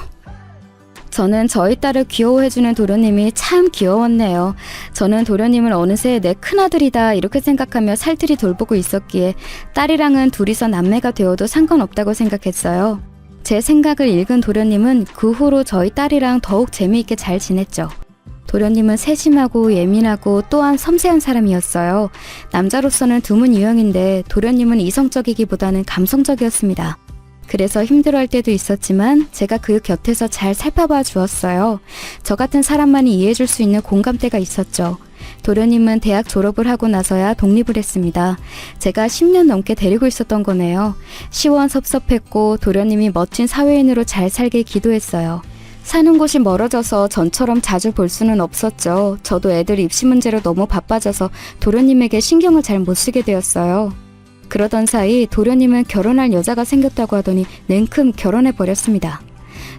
저는 저희 딸을 귀여워해주는 도련님이 참 귀여웠네요. 저는 도련님을 어느새 내 큰아들이다 이렇게 생각하며 살뜰히 돌보고 있었기에 딸이랑은 둘이서 남매가 되어도 상관없다고 생각했어요. 제 생각을 읽은 도련님은 그 후로 저희 딸이랑 더욱 재미있게 잘 지냈죠. 도련님은 세심하고 예민하고 또한 섬세한 사람이었어요. 남자로서는 드문 유형인데 도련님은 이성적이기보다는 감성적이었습니다. 그래서 힘들어할 때도 있었지만 제가 그 곁에서 잘 살펴봐 주었어요. 저 같은 사람만이 이해해줄 수 있는 공감대가 있었죠. 도련님은 대학 졸업을 하고 나서야 독립을 했습니다. 제가 10년 넘게 데리고 있었던 거네요. 시원섭섭했고 도련님이 멋진 사회인으로 잘 살길 기도했어요. 사는 곳이 멀어져서 전처럼 자주 볼 수는 없었죠. 저도 애들 입시 문제로 너무 바빠져서 도련님에게 신경을 잘 못 쓰게 되었어요. 그러던 사이 도련님은 결혼할 여자가 생겼다고 하더니 냉큼 결혼해버렸습니다.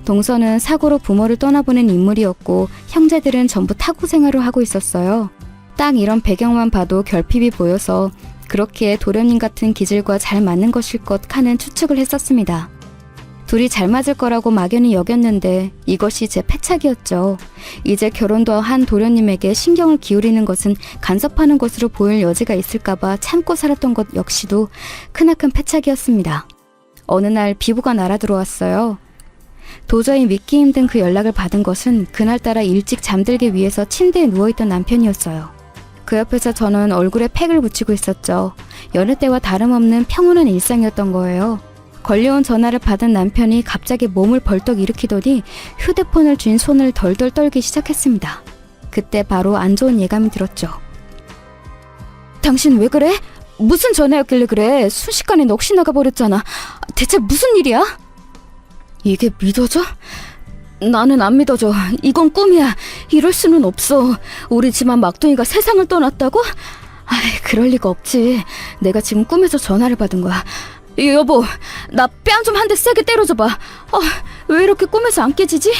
동서는 사고로 부모를 떠나보낸 인물이었고 형제들은 전부 타고 생활을 하고 있었어요. 딱 이런 배경만 봐도 결핍이 보여서 그렇기에 도련님 같은 기질과 잘 맞는 것일 것 하는 추측을 했었습니다. 둘이 잘 맞을 거라고 막연히 여겼는데 이것이 제 패착이었죠. 이제 결혼도 한 도련님에게 신경을 기울이는 것은 간섭하는 것으로 보일 여지가 있을까봐 참고 살았던 것 역시도 크나큰 패착이었습니다. 어느 날 비부가 날아들어왔어요. 도저히 믿기 힘든 그 연락을 받은 것은 그날따라 일찍 잠들기 위해서 침대에 누워있던 남편이었어요. 그 옆에서 저는 얼굴에 팩을 붙이고 있었죠. 여느 때와 다름없는 평온한 일상이었던 거예요. 걸려온 전화를 받은 남편이 갑자기 몸을 벌떡 일으키더니 휴대폰을 쥔 손을 덜덜 떨기 시작했습니다. 그때 바로 안 좋은 예감이 들었죠. 당신 왜 그래? 무슨 전화였길래 그래? 순식간에 넋이 나가버렸잖아. 대체 무슨 일이야? 이게 믿어져? 나는 안 믿어져. 이건 꿈이야. 이럴 수는 없어. 우리 집안 막둥이가 세상을 떠났다고? 아이, 그럴 리가 없지. 내가 지금 꿈에서 전화를 받은 거야. 여보, 나 뺨 좀 한 대 세게 때려줘봐. 왜 이렇게 꿈에서 안 깨지지?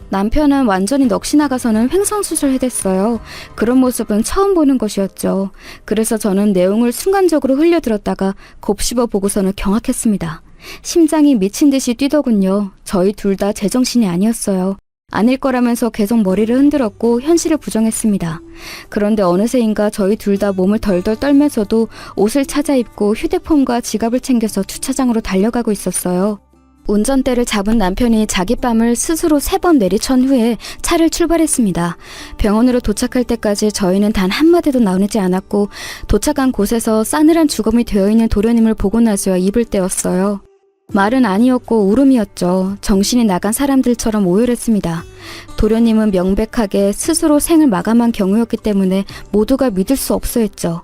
남편은 완전히 넋이 나가서는 횡성수술해댔어요. 그런 모습은 처음 보는 것이었죠. 그래서 저는 내용을 순간적으로 흘려들었다가 곱씹어 보고서는 경악했습니다. 심장이 미친 듯이 뛰더군요. 저희 둘 다 제정신이 아니었어요. 아닐 거라면서 계속 머리를 흔들었고 현실을 부정했습니다. 그런데 어느새인가 저희 둘 다 몸을 덜덜 떨면서도 옷을 찾아 입고 휴대폰과 지갑을 챙겨서 주차장으로 달려가고 있었어요. 운전대를 잡은 남편이 자기 뺨을 스스로 3번 내리천 후에 차를 출발했습니다. 병원으로 도착할 때까지 저희는 단 한마디도 나누지 않았고 도착한 곳에서 싸늘한 주검이 되어있는 도련님을 보고 나서야 입을 떼었어요. 말은 아니었고 울음이었죠. 정신이 나간 사람들처럼 오열했습니다. 도련님은 명백하게 스스로 생을 마감한 경우였기 때문에 모두가 믿을 수 없어 했죠.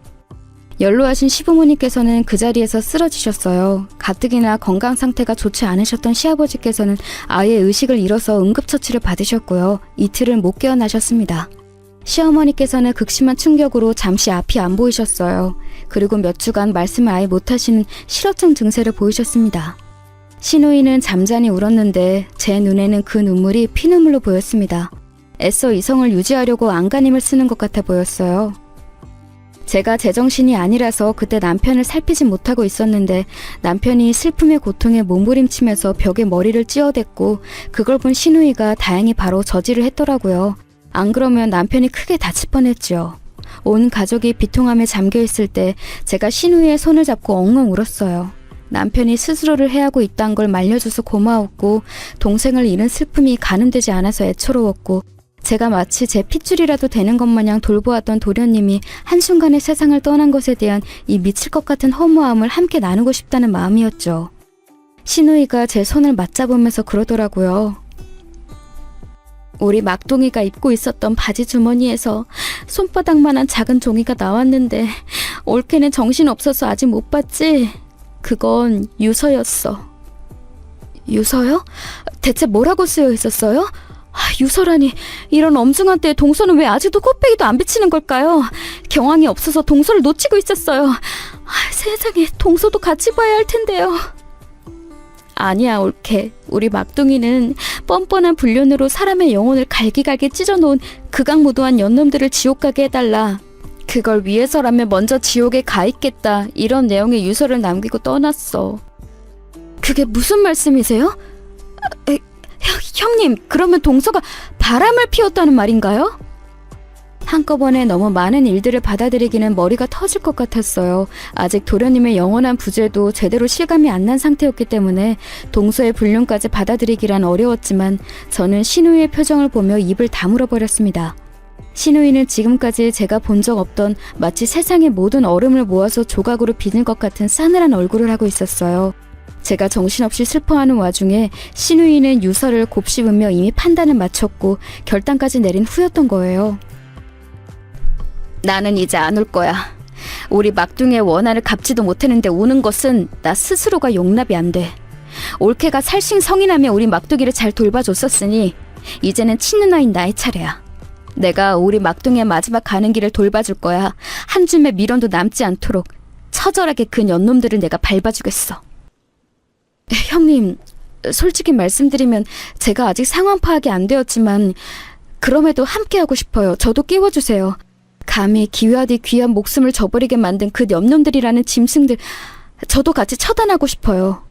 연로하신 시부모님께서는 그 자리에서 쓰러지셨어요. 가뜩이나 건강 상태가 좋지 않으셨던 시아버지께서는 아예 의식을 잃어서 응급처치를 받으셨고요. 이틀을 못 깨어나셨습니다. 시어머니께서는 극심한 충격으로 잠시 앞이 안 보이셨어요. 그리고 몇 주간 말씀을 아예 못하시는 실어증 증세를 보이셨습니다. 시누이는 잠잠히 울었는데 제 눈에는 그 눈물이 피눈물로 보였습니다. 애써 이성을 유지하려고 안간힘을 쓰는 것 같아 보였어요. 제가 제정신이 아니라서 그때 남편을 살피지 못하고 있었는데 남편이 슬픔의 고통에 몸부림치면서 벽에 머리를 찧어댔고 그걸 본 시누이가 다행히 바로 저지를 했더라고요. 안 그러면 남편이 크게 다칠 뻔했죠. 온 가족이 비통함에 잠겨있을 때 제가 시누이의 손을 잡고 엉엉 울었어요. 남편이 스스로를 해하고 있다는 걸 말려줘서 고마웠고 동생을 잃은 슬픔이 가늠되지 않아서 애처로웠고 제가 마치 제 핏줄이라도 되는 것 마냥 돌보았던 도련님이 한순간에 세상을 떠난 것에 대한 이 미칠 것 같은 허무함을 함께 나누고 싶다는 마음이었죠. 시누이가 제 손을 맞잡으면서 그러더라고요. 우리 막둥이가 입고 있었던 바지 주머니에서 손바닥만한 작은 종이가 나왔는데 올케는 정신없어서 아직 못 봤지? 그건 유서였어. 유서요? 대체 뭐라고 쓰여 있었어요? 유서라니, 이런 엄중한 때에 동서는 왜 아직도 코빼기도 안 비치는 걸까요? 경황이 없어서 동서를 놓치고 있었어요. 세상에, 동서도 같이 봐야 할 텐데요. 아니야, 올케. 우리 막둥이는 뻔뻔한 불륜으로 사람의 영혼을 갈기갈기 찢어놓은 극악무도한 연놈들을 지옥 가게 해달라. 그걸 위해서라면 먼저 지옥에 가 있겠다. 이런 내용의 유서를 남기고 떠났어. 그게 무슨 말씀이세요? 형님, 그러면 동서가 바람을 피웠다는 말인가요? 한꺼번에 너무 많은 일들을 받아들이기는 머리가 터질 것 같았어요. 아직 도련님의 영원한 부재도 제대로 실감이 안 난 상태였기 때문에 동서의 불륜까지 받아들이기란 어려웠지만 저는 시누이의 표정을 보며 입을 다물어 버렸습니다. 시누이는 지금까지 제가 본 적 없던 마치 세상의 모든 얼음을 모아서 조각으로 빚은 것 같은 싸늘한 얼굴을 하고 있었어요. 제가 정신없이 슬퍼하는 와중에 시누이는 유서를 곱씹으며 이미 판단을 마쳤고 결단까지 내린 후였던 거예요. 나는 이제 안 울 거야. 우리 막둥이의 원한을 갚지도 못했는데 우는 것은 나 스스로가 용납이 안 돼. 올케가 살싱성인하며 우리 막둥이를 잘 돌봐줬었으니 이제는 친누나인 나의 차례야. 내가 우리 막둥이의 마지막 가는 길을 돌봐줄 거야. 한 줌의 미련도 남지 않도록 처절하게 그 연놈들을 내가 밟아주겠어. 형님, 솔직히 말씀드리면 제가 아직 상황 파악이 안 되었지만 그럼에도 함께하고 싶어요. 저도 끼워주세요. 감히 기와디 귀한 목숨을 저버리게 만든 그 염놈들이라는 짐승들, 저도 같이 처단하고 싶어요.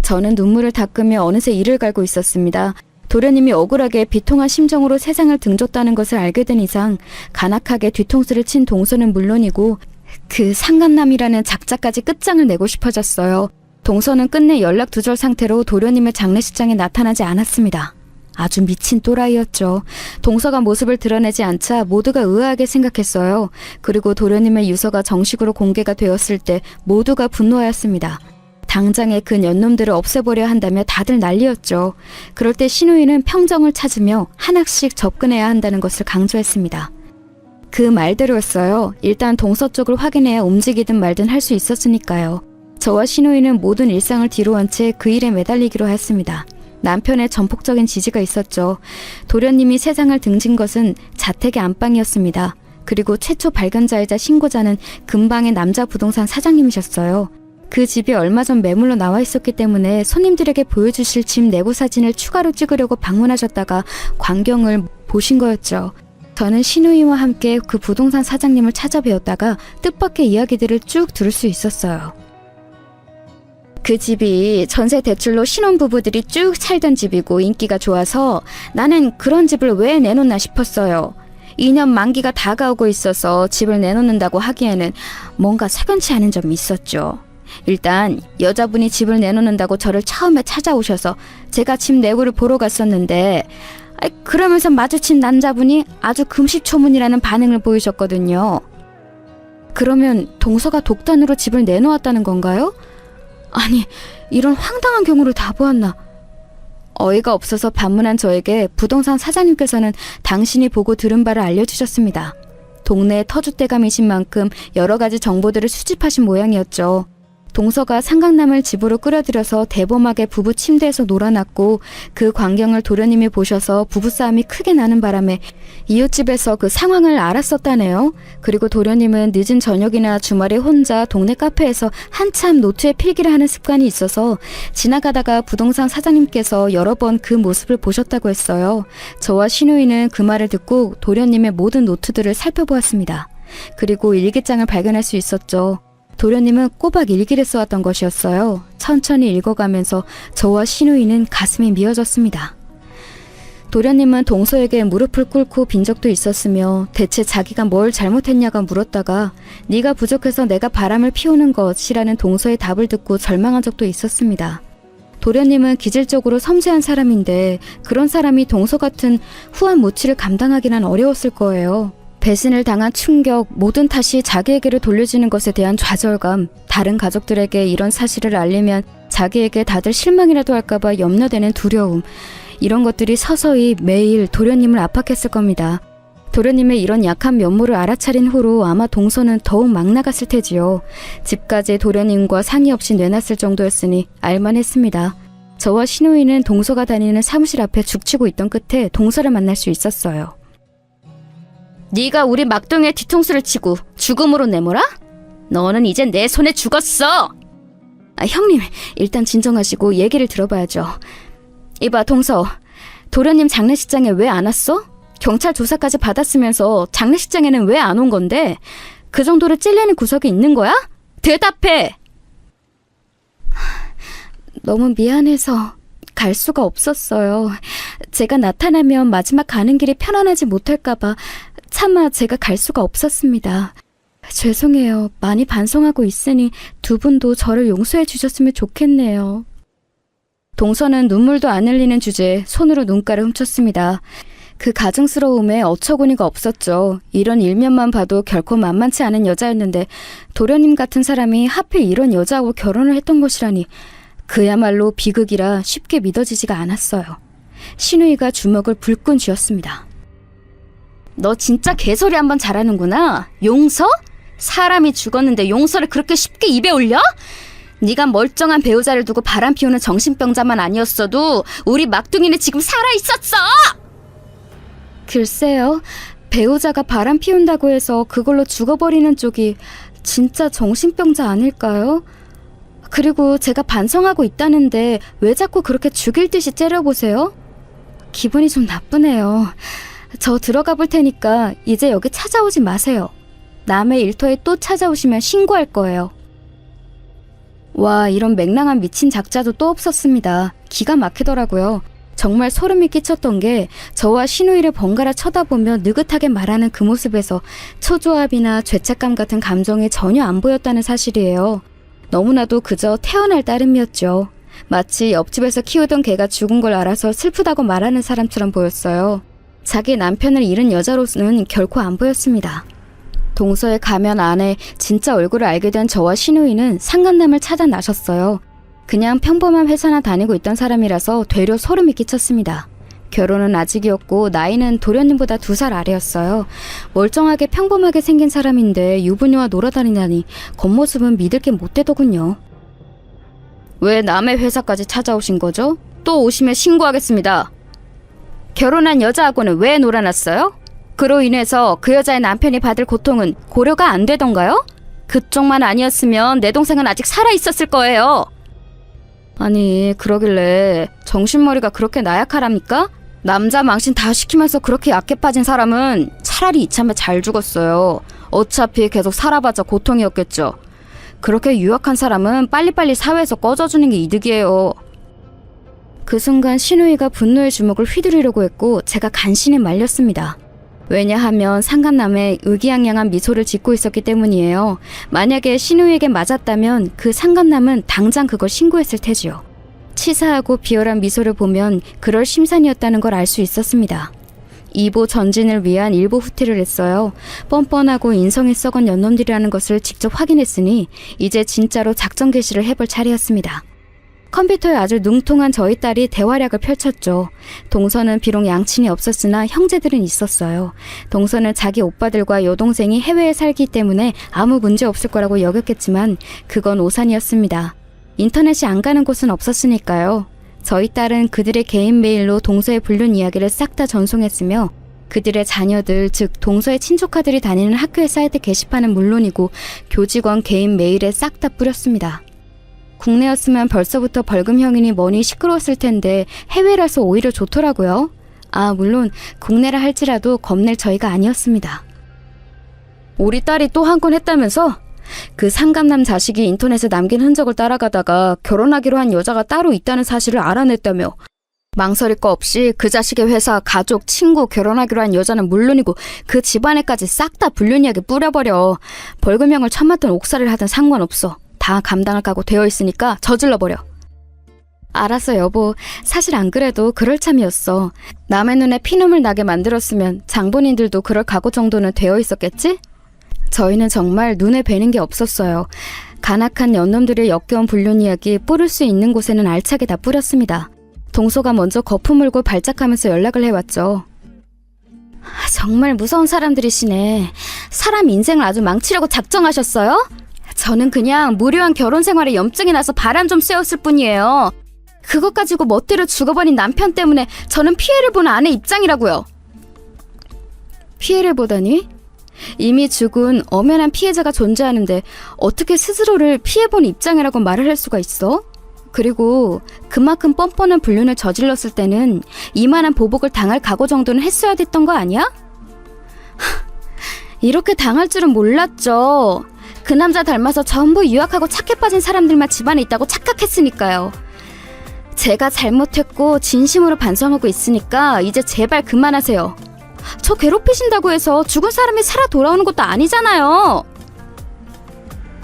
저는 눈물을 닦으며 어느새 이를 갈고 있었습니다. 도련님이 억울하게 비통한 심정으로 세상을 등졌다는 것을 알게 된 이상 간악하게 뒤통수를 친 동서는 물론이고 그 상간남이라는 작자까지 끝장을 내고 싶어졌어요. 동서는 끝내 연락 두절 상태로 도련님의 장례식장에 나타나지 않았습니다. 아주 미친 또라이였죠. 동서가 모습을 드러내지 않자 모두가 의아하게 생각했어요. 그리고 도련님의 유서가 정식으로 공개가 되었을 때 모두가 분노하였습니다. 당장에 그 년놈들을 없애버려 한다며 다들 난리였죠. 그럴 때 신우이는 평정을 찾으며 하나씩 접근해야 한다는 것을 강조했습니다. 그 말대로였어요. 일단 동서쪽을 확인해야 움직이든 말든 할 수 있었으니까요. 저와 신우이는 모든 일상을 뒤로 한 채 그 일에 매달리기로 했습니다. 남편의 전폭적인 지지가 있었죠. 도련님이 세상을 등진 것은 자택의 안방이었습니다. 그리고 최초 발견자이자 신고자는 근방의 남자 부동산 사장님이셨어요. 그 집이 얼마 전 매물로 나와 있었기 때문에 손님들에게 보여주실 집 내부 사진을 추가로 찍으려고 방문하셨다가 광경을 보신 거였죠. 저는 신우이와 함께 그 부동산 사장님을 찾아뵈었다가 뜻밖의 이야기들을 쭉 들을 수 있었어요. 그 집이 전세 대출로 신혼부부들이 쭉 살던 집이고 인기가 좋아서 나는 그런 집을 왜 내놓나 싶었어요. 2년 만기가 다가오고 있어서 집을 내놓는다고 하기에는 뭔가 석연치 않은 점이 있었죠. 일단 여자분이 집을 내놓는다고 저를 처음에 찾아오셔서 제가 집 내부를 보러 갔었는데 그러면서 마주친 남자분이 아주 금시초문이라는 반응을 보이셨거든요. 그러면 동서가 독단으로 집을 내놓았다는 건가요? 아니, 이런 황당한 경우를 다 보았나? 어이가 없어서 반문한 저에게 부동산 사장님께서는 당신이 보고 들은 바를 알려주셨습니다. 동네에 터줏대감이신 만큼 여러 가지 정보들을 수집하신 모양이었죠. 동서가 상강남을 집으로 끌어들여서 대범하게 부부 침대에서 놀아놨고 그 광경을 도련님이 보셔서 부부싸움이 크게 나는 바람에 이웃집에서 그 상황을 알았었다네요. 그리고 도련님은 늦은 저녁이나 주말에 혼자 동네 카페에서 한참 노트에 필기를 하는 습관이 있어서 지나가다가 부동산 사장님께서 여러 번 그 모습을 보셨다고 했어요. 저와 신우이는 그 말을 듣고 도련님의 모든 노트들을 살펴보았습니다. 그리고 일기장을 발견할 수 있었죠. 도련님은 꼬박 일기를 써왔던 것이었어요. 천천히 읽어가면서 저와 신우이는 가슴이 미어졌습니다. 도련님은 동서에게 무릎을 꿇고 빈 적도 있었으며 대체 자기가 뭘 잘못했냐가 물었다가 네가 부족해서 내가 바람을 피우는 것이라는 동서의 답을 듣고 절망한 적도 있었습니다. 도련님은 기질적으로 섬세한 사람인데 그런 사람이 동서 같은 후한 무치를 감당하기는 어려웠을 거예요. 배신을 당한 충격, 모든 탓이 자기에게로 돌려지는 것에 대한 좌절감, 다른 가족들에게 이런 사실을 알리면 자기에게 다들 실망이라도 할까봐 염려되는 두려움, 이런 것들이 서서히 매일 도련님을 압박했을 겁니다. 도련님의 이런 약한 면모를 알아차린 후로 아마 동서는 더욱 막 나갔을 테지요. 집까지 도련님과 상의 없이 내놨을 정도였으니 알만했습니다. 저와 신우이는 동서가 다니는 사무실 앞에 죽치고 있던 끝에 동서를 만날 수 있었어요. 네가 우리 막둥이의 뒤통수를 치고 죽음으로 내몰아? 너는 이제 내 손에 죽었어! 형님, 일단 진정하시고 얘기를 들어봐야죠. 이봐, 동서. 도련님 장례식장에 왜 안 왔어? 경찰 조사까지 받았으면서 장례식장에는 왜 안 온 건데? 그 정도로 찔리는 구석이 있는 거야? 대답해! 너무 미안해서 갈 수가 없었어요. 제가 나타나면 마지막 가는 길이 편안하지 못할까봐 차마 제가 갈 수가 없었습니다. 죄송해요. 많이 반성하고 있으니 두 분도 저를 용서해 주셨으면 좋겠네요. 동서는 눈물도 안 흘리는 주제에 손으로 눈가를 훔쳤습니다. 그 가증스러움에 어처구니가 없었죠. 이런 일면만 봐도 결코 만만치 않은 여자였는데 도련님 같은 사람이 하필 이런 여자하고 결혼을 했던 것이라니 그야말로 비극이라 쉽게 믿어지지가 않았어요. 신우이가 주먹을 불끈 쥐었습니다. 너 진짜 개소리 한번 잘하는구나. 용서? 사람이 죽었는데 용서를 그렇게 쉽게 입에 올려? 네가 멀쩡한 배우자를 두고 바람 피우는 정신병자만 아니었어도 우리 막둥이는 지금 살아있었어! 글쎄요. 배우자가 바람 피운다고 해서 그걸로 죽어버리는 쪽이 진짜 정신병자 아닐까요? 그리고 제가 반성하고 있다는데 왜 자꾸 그렇게 죽일 듯이 째려보세요? 기분이 좀 나쁘네요. 저 들어가 볼 테니까 이제 여기 찾아오지 마세요. 남의 일터에 또 찾아오시면 신고할 거예요. 와, 이런 맹랑한 미친 작자도 또 없었습니다. 기가 막히더라고요. 정말 소름이 끼쳤던 게 저와 신우이를 번갈아 쳐다보며 느긋하게 말하는 그 모습에서 초조함이나 죄책감 같은 감정이 전혀 안 보였다는 사실이에요. 너무나도 그저 태어날 따름이었죠. 마치 옆집에서 키우던 개가 죽은 걸 알아서 슬프다고 말하는 사람처럼 보였어요. 자기 남편을 잃은 여자로서는 결코 안 보였습니다. 동서에 가면 안에 진짜 얼굴을 알게 된 저와 신우이는 상간남을 찾아 나섰어요. 그냥 평범한 회사나 다니고 있던 사람이라서 되려 소름이 끼쳤습니다. 결혼은 아직이었고 나이는 도련님보다 2살 아래였어요. 멀쩡하게 평범하게 생긴 사람인데 유부녀와 놀아다니다니 겉모습은 믿을 게 못 되더군요. 왜 남의 회사까지 찾아오신 거죠? 또 오시면 신고하겠습니다. 결혼한 여자하고는 왜 놀아놨어요? 그로 인해서 그 여자의 남편이 받을 고통은 고려가 안 되던가요? 그쪽만 아니었으면 내 동생은 아직 살아있었을 거예요. 아니, 그러길래 정신머리가 그렇게 나약하랍니까? 남자 망신 다 시키면서 그렇게 약해 빠진 사람은 차라리 이참에 잘 죽었어요. 어차피 계속 살아봤자 고통이었겠죠. 그렇게 유약한 사람은 빨리빨리 사회에서 꺼져주는 게 이득이에요. 그 순간 신우이가 분노의 주먹을 휘두르려고 했고 제가 간신히 말렸습니다. 왜냐하면 상간남에 의기양양한 미소를 짓고 있었기 때문이에요. 만약에 신우이에게 맞았다면 그 상간남은 당장 그걸 신고했을 테지요. 치사하고 비열한 미소를 보면 그럴 심산이었다는 걸 알 수 있었습니다. 이보 전진을 위한 일보 후퇴를 했어요. 뻔뻔하고 인성이 썩은 연놈들이라는 것을 직접 확인했으니 이제 진짜로 작전 개시를 해볼 차례였습니다. 컴퓨터에 아주 능통한 저희 딸이 대활약을 펼쳤죠. 동서는 비록 양친이 없었으나 형제들은 있었어요. 동서는 자기 오빠들과 여동생이 해외에 살기 때문에 아무 문제 없을 거라고 여겼겠지만 그건 오산이었습니다. 인터넷이 안 가는 곳은 없었으니까요. 저희 딸은 그들의 개인 메일로 동서의 불륜 이야기를 싹 다 전송했으며 그들의 자녀들, 즉 동서의 친조카들이 다니는 학교의 사이트 게시판은 물론이고 교직원 개인 메일에 싹 다 뿌렸습니다. 국내였으면 벌써부터 벌금형이니 뭐니 시끄러웠을 텐데 해외라서 오히려 좋더라고요. 아, 물론 국내라 할지라도 겁낼 저희가 아니었습니다. 우리 딸이 또 한 건 했다면서? 그 상간남 자식이 인터넷에 남긴 흔적을 따라가다가 결혼하기로 한 여자가 따로 있다는 사실을 알아냈다며. 망설일 거 없이 그 자식의 회사, 가족, 친구, 결혼하기로 한 여자는 물론이고 그 집안에까지 싹 다 불륜 이야기 뿌려버려. 벌금형을 처맞든 옥살이를 하든 상관없어. 다 감당할 각오 되어 있으니까 저질러버려. 알았어 여보. 사실 안 그래도 그럴 참이었어. 남의 눈에 피눈물 나게 만들었으면 장본인들도 그럴 각오 정도는 되어 있었겠지? 저희는 정말 눈에 뵈는 게 없었어요. 간악한 연놈들의 역겨운 불륜 이야기 뿌릴 수 있는 곳에는 알차게 다 뿌렸습니다. 동서가 먼저 거품 물고 발작하면서 연락을 해왔죠. 정말 무서운 사람들이시네. 사람 인생을 아주 망치려고 작정하셨어요? 저는 그냥 무료한 결혼 생활에 염증이 나서 바람 좀 쐬었을 뿐이에요. 그것 가지고 멋대로 죽어버린 남편 때문에 저는 피해를 보는 아내 입장이라고요. 피해를 보다니? 이미 죽은 엄연한 피해자가 존재하는데 어떻게 스스로를 피해본 입장이라고 말을 할 수가 있어? 그리고 그만큼 뻔뻔한 불륜을 저질렀을 때는 이만한 보복을 당할 각오 정도는 했어야 됐던 거 아니야? 이렇게 당할 줄은 몰랐죠. 그 남자 닮아서 전부 유약하고 착해 빠진 사람들만 집안에 있다고 착각했으니까요. 제가 잘못했고 진심으로 반성하고 있으니까 이제 제발 그만하세요. 저 괴롭히신다고 해서 죽은 사람이 살아 돌아오는 것도 아니잖아요.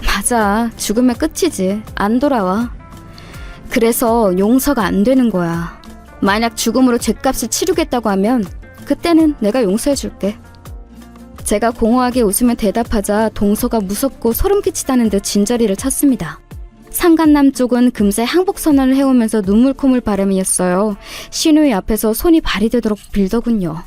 맞아, 죽으면 끝이지. 안 돌아와. 그래서 용서가 안 되는 거야. 만약 죽음으로 죗값을 치르겠다고 하면 그때는 내가 용서해줄게. 제가 공허하게 웃으며 대답하자 동서가 무섭고 소름 끼치다는 듯 진저리를 쳤습니다. 상간남 쪽은 금세 항복 선언을 해오면서 눈물 콧물 바람이었어요. 신우이 앞에서 손이 발이 되도록 빌더군요.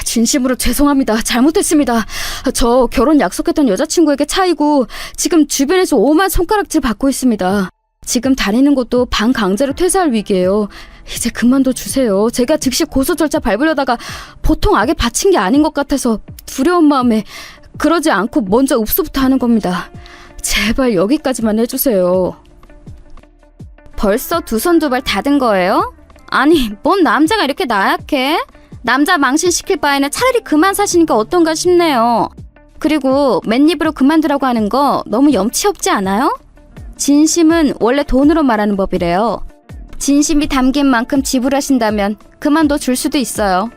진심으로 죄송합니다. 잘못했습니다. 저 결혼 약속했던 여자친구에게 차이고 지금 주변에서 오만 손가락질 받고 있습니다. 지금 다니는 곳도 반강제로 퇴사할 위기예요. 이제 그만둬 주세요. 제가 즉시 고소 절차 밟으려다가 보통 악에 바친 게 아닌 것 같아서 두려운 마음에 그러지 않고 먼저 읍소부터 하는 겁니다. 제발 여기까지만 해주세요. 벌써 두 손 두 발 닫은 거예요? 아니, 뭔 남자가 이렇게 나약해? 남자 망신시킬 바에는 차라리 그만 사시니까 어떤가 싶네요. 그리고 맨입으로 그만두라고 하는 거 너무 염치 없지 않아요? 진심은 원래 돈으로 말하는 법이래요. 진심이 담긴 만큼 지불하신다면 그만둬 줄 수도 있어요.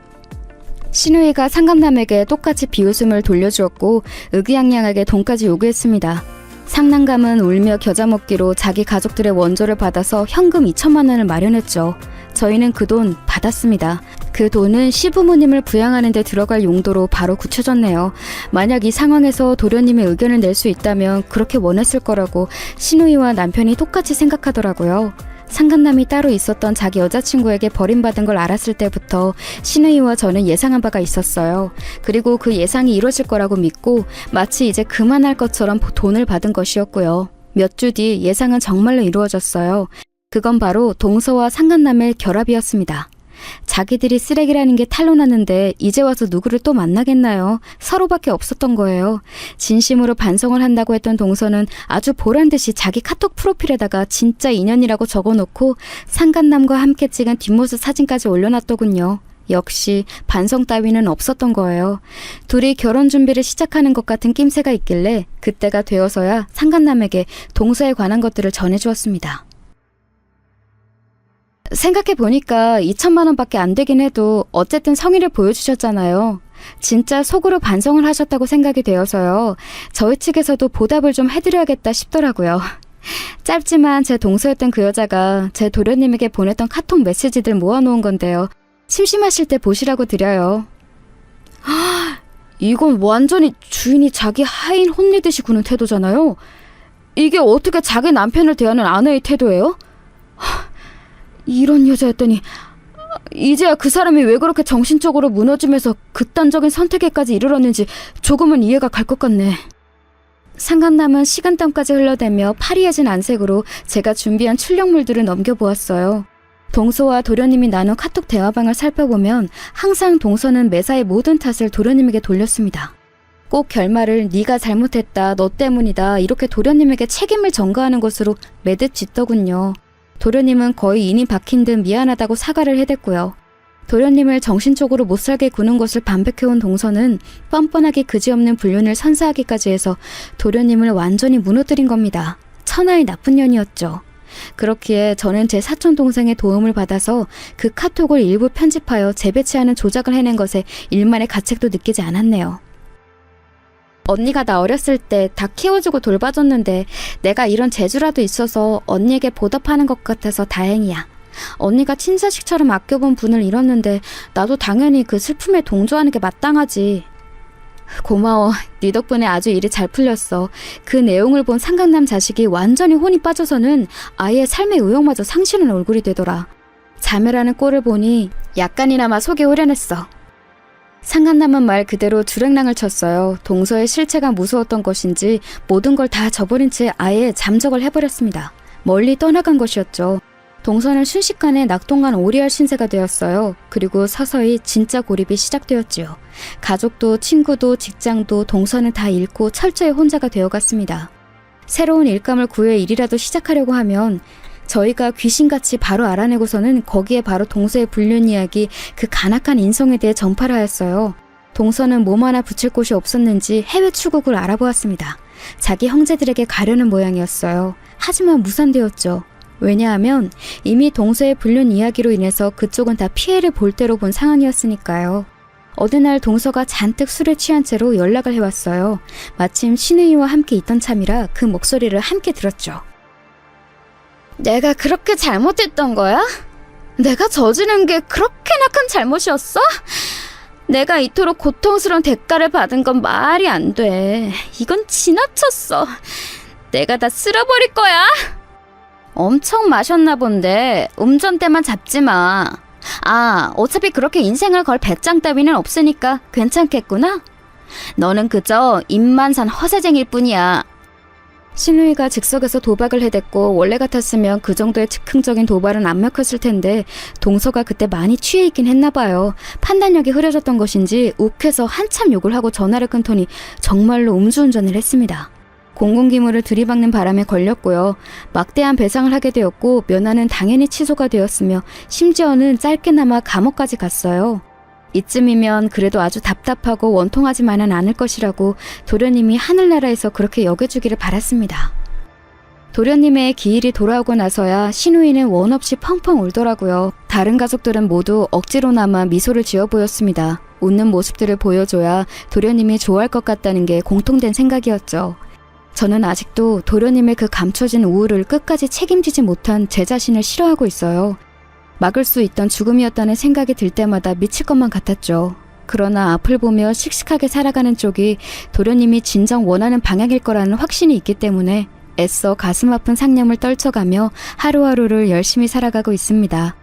신우이가 상간남에게 똑같이 비웃음을 돌려주었고 의기양양하게 돈까지 요구했습니다. 상난감은 울며 겨자먹기로 자기 가족들의 원조를 받아서 현금 2천만 원을 마련했죠. 저희는 그 돈 받았습니다. 그 돈은 시부모님을 부양하는 데 들어갈 용도로 바로 굳혀졌네요. 만약 이 상황에서 도련님의 의견을 낼 수 있다면 그렇게 원했을 거라고 신우이와 남편이 똑같이 생각하더라고요. 상간남이 따로 있었던 자기 여자친구에게 버림받은 걸 알았을 때부터 신우이와 저는 예상한 바가 있었어요. 그리고 그 예상이 이루어질 거라고 믿고 마치 이제 그만할 것처럼 돈을 받은 것이었고요. 몇 주 뒤 예상은 정말로 이루어졌어요. 그건 바로 동서와 상간남의 결합이었습니다. 자기들이 쓰레기라는 게 탄로났는데 이제 와서 누구를 또 만나겠나요? 서로밖에 없었던 거예요. 진심으로 반성을 한다고 했던 동서는 아주 보란듯이 자기 카톡 프로필에다가 진짜 인연이라고 적어놓고 상간남과 함께 찍은 뒷모습 사진까지 올려놨더군요. 역시 반성 따위는 없었던 거예요. 둘이 결혼 준비를 시작하는 것 같은 낌새가 있길래 그때가 되어서야 상간남에게 동서에 관한 것들을 전해주었습니다. 생각해보니까 2천만 원밖에 안 되긴 해도 어쨌든 성의를 보여주셨잖아요. 진짜 속으로 반성을 하셨다고 생각이 되어서요. 저희 측에서도 보답을 좀 해드려야겠다 싶더라고요. 짧지만 제 동서였던 그 여자가 제 도련님에게 보냈던 카톡 메시지들 모아놓은 건데요. 심심하실 때 보시라고 드려요. 이건 완전히 주인이 자기 하인 혼내듯이 구는 태도잖아요. 이게 어떻게 자기 남편을 대하는 아내의 태도예요? 이런 여자였더니 이제야 그 사람이 왜 그렇게 정신적으로 무너지면서 극단적인 선택에까지 이르렀는지 조금은 이해가 갈 것 같네. 상간남은 식은땀까지 흘러대며 파리해진 안색으로 제가 준비한 출력물들을 넘겨보았어요. 동서와 도련님이 나눈 카톡 대화방을 살펴보면 항상 동서는 매사의 모든 탓을 도련님에게 돌렸습니다. 꼭 결말을 네가 잘못했다, 너 때문이다 이렇게 도련님에게 책임을 전가하는 것으로 매듭 짓더군요. 도련님은 거의 인이 박힌 듯 미안하다고 사과를 해댔고요. 도련님을 정신적으로 못살게 구는 것을 반백해온 동서는 뻔뻔하게 그지없는 불륜을 선사하기까지 해서 도련님을 완전히 무너뜨린 겁니다. 천하의 나쁜 년이었죠. 그렇기에 저는 제 사촌 동생의 도움을 받아서 그 카톡을 일부 편집하여 재배치하는 조작을 해낸 것에 일만의 가책도 느끼지 않았네요. 언니가 나 어렸을 때 다 키워주고 돌봐줬는데 내가 이런 재주라도 있어서 언니에게 보답하는 것 같아서 다행이야. 언니가 친자식처럼 아껴본 분을 잃었는데 나도 당연히 그 슬픔에 동조하는 게 마땅하지. 고마워. 네 덕분에 아주 일이 잘 풀렸어. 그 내용을 본 상간남 자식이 완전히 혼이 빠져서는 아예 삶의 의욕마저 상실한 얼굴이 되더라. 자매라는 꼴을 보니 약간이나마 속이 후련했어. 상간남은 말 그대로 주랭랑을 쳤어요. 동서의 실체가 무서웠던 것인지 모든 걸 다 저버린 채 아예 잠적을 해버렸습니다. 멀리 떠나간 것이었죠. 동서는 순식간에 낙동강 오리알 신세가 되었어요. 그리고 서서히 진짜 고립이 시작되었지요. 가족도 친구도 직장도 동서는 다 잃고 철저히 혼자가 되어갔습니다. 새로운 일감을 구해 일이라도 시작하려고 하면 저희가 귀신같이 바로 알아내고서는 거기에 바로 동서의 불륜 이야기, 그 간악한 인성에 대해 전파를 하였어요. 동서는 몸 하나 붙일 곳이 없었는지 해외 출국을 알아보았습니다. 자기 형제들에게 가려는 모양이었어요. 하지만 무산되었죠. 왜냐하면 이미 동서의 불륜 이야기로 인해서 그쪽은 다 피해를 볼 대로 본 상황이었으니까요. 어느 날 동서가 잔뜩 술에 취한 채로 연락을 해왔어요. 마침 신우이와 함께 있던 참이라 그 목소리를 함께 들었죠. 내가 그렇게 잘못했던 거야? 내가 저지른 게 그렇게나 큰 잘못이었어? 내가 이토록 고통스러운 대가를 받은 건 말이 안 돼. 이건 지나쳤어. 내가 다 쓸어버릴 거야. 엄청 마셨나 본데 운전대만 잡지 마. 아, 어차피 그렇게 인생을 걸 배짱 따위는 없으니까 괜찮겠구나. 너는 그저 입만 산 허세쟁일 뿐이야. 신우이가 즉석에서 도박을 해댔고 원래 같았으면 그 정도의 즉흥적인 도발은 안 먹혔을 텐데 동서가 그때 많이 취해 있긴 했나 봐요. 판단력이 흐려졌던 것인지 욱해서 한참 욕을 하고 전화를 끊더니 정말로 음주운전을 했습니다. 공공기물을 들이박는 바람에 걸렸고요. 막대한 배상을 하게 되었고 면허는 당연히 취소가 되었으며 심지어는 짧게나마 감옥까지 갔어요. 이쯤이면 그래도 아주 답답하고 원통하지만은 않을 것이라고 도련님이 하늘나라에서 그렇게 여겨주기를 바랐습니다. 도련님의 기일이 돌아오고 나서야 신우이는 원없이 펑펑 울더라고요. 다른 가족들은 모두 억지로나마 미소를 지어 보였습니다. 웃는 모습들을 보여줘야 도련님이 좋아할 것 같다는 게 공통된 생각이었죠. 저는 아직도 도련님의 그 감춰진 우울을 끝까지 책임지지 못한 제 자신을 싫어하고 있어요. 막을 수 있던 죽음이었다는 생각이 들 때마다 미칠 것만 같았죠. 그러나 앞을 보며 씩씩하게 살아가는 쪽이 도련님이 진정 원하는 방향일 거라는 확신이 있기 때문에 애써 가슴 아픈 상념을 떨쳐가며 하루하루를 열심히 살아가고 있습니다.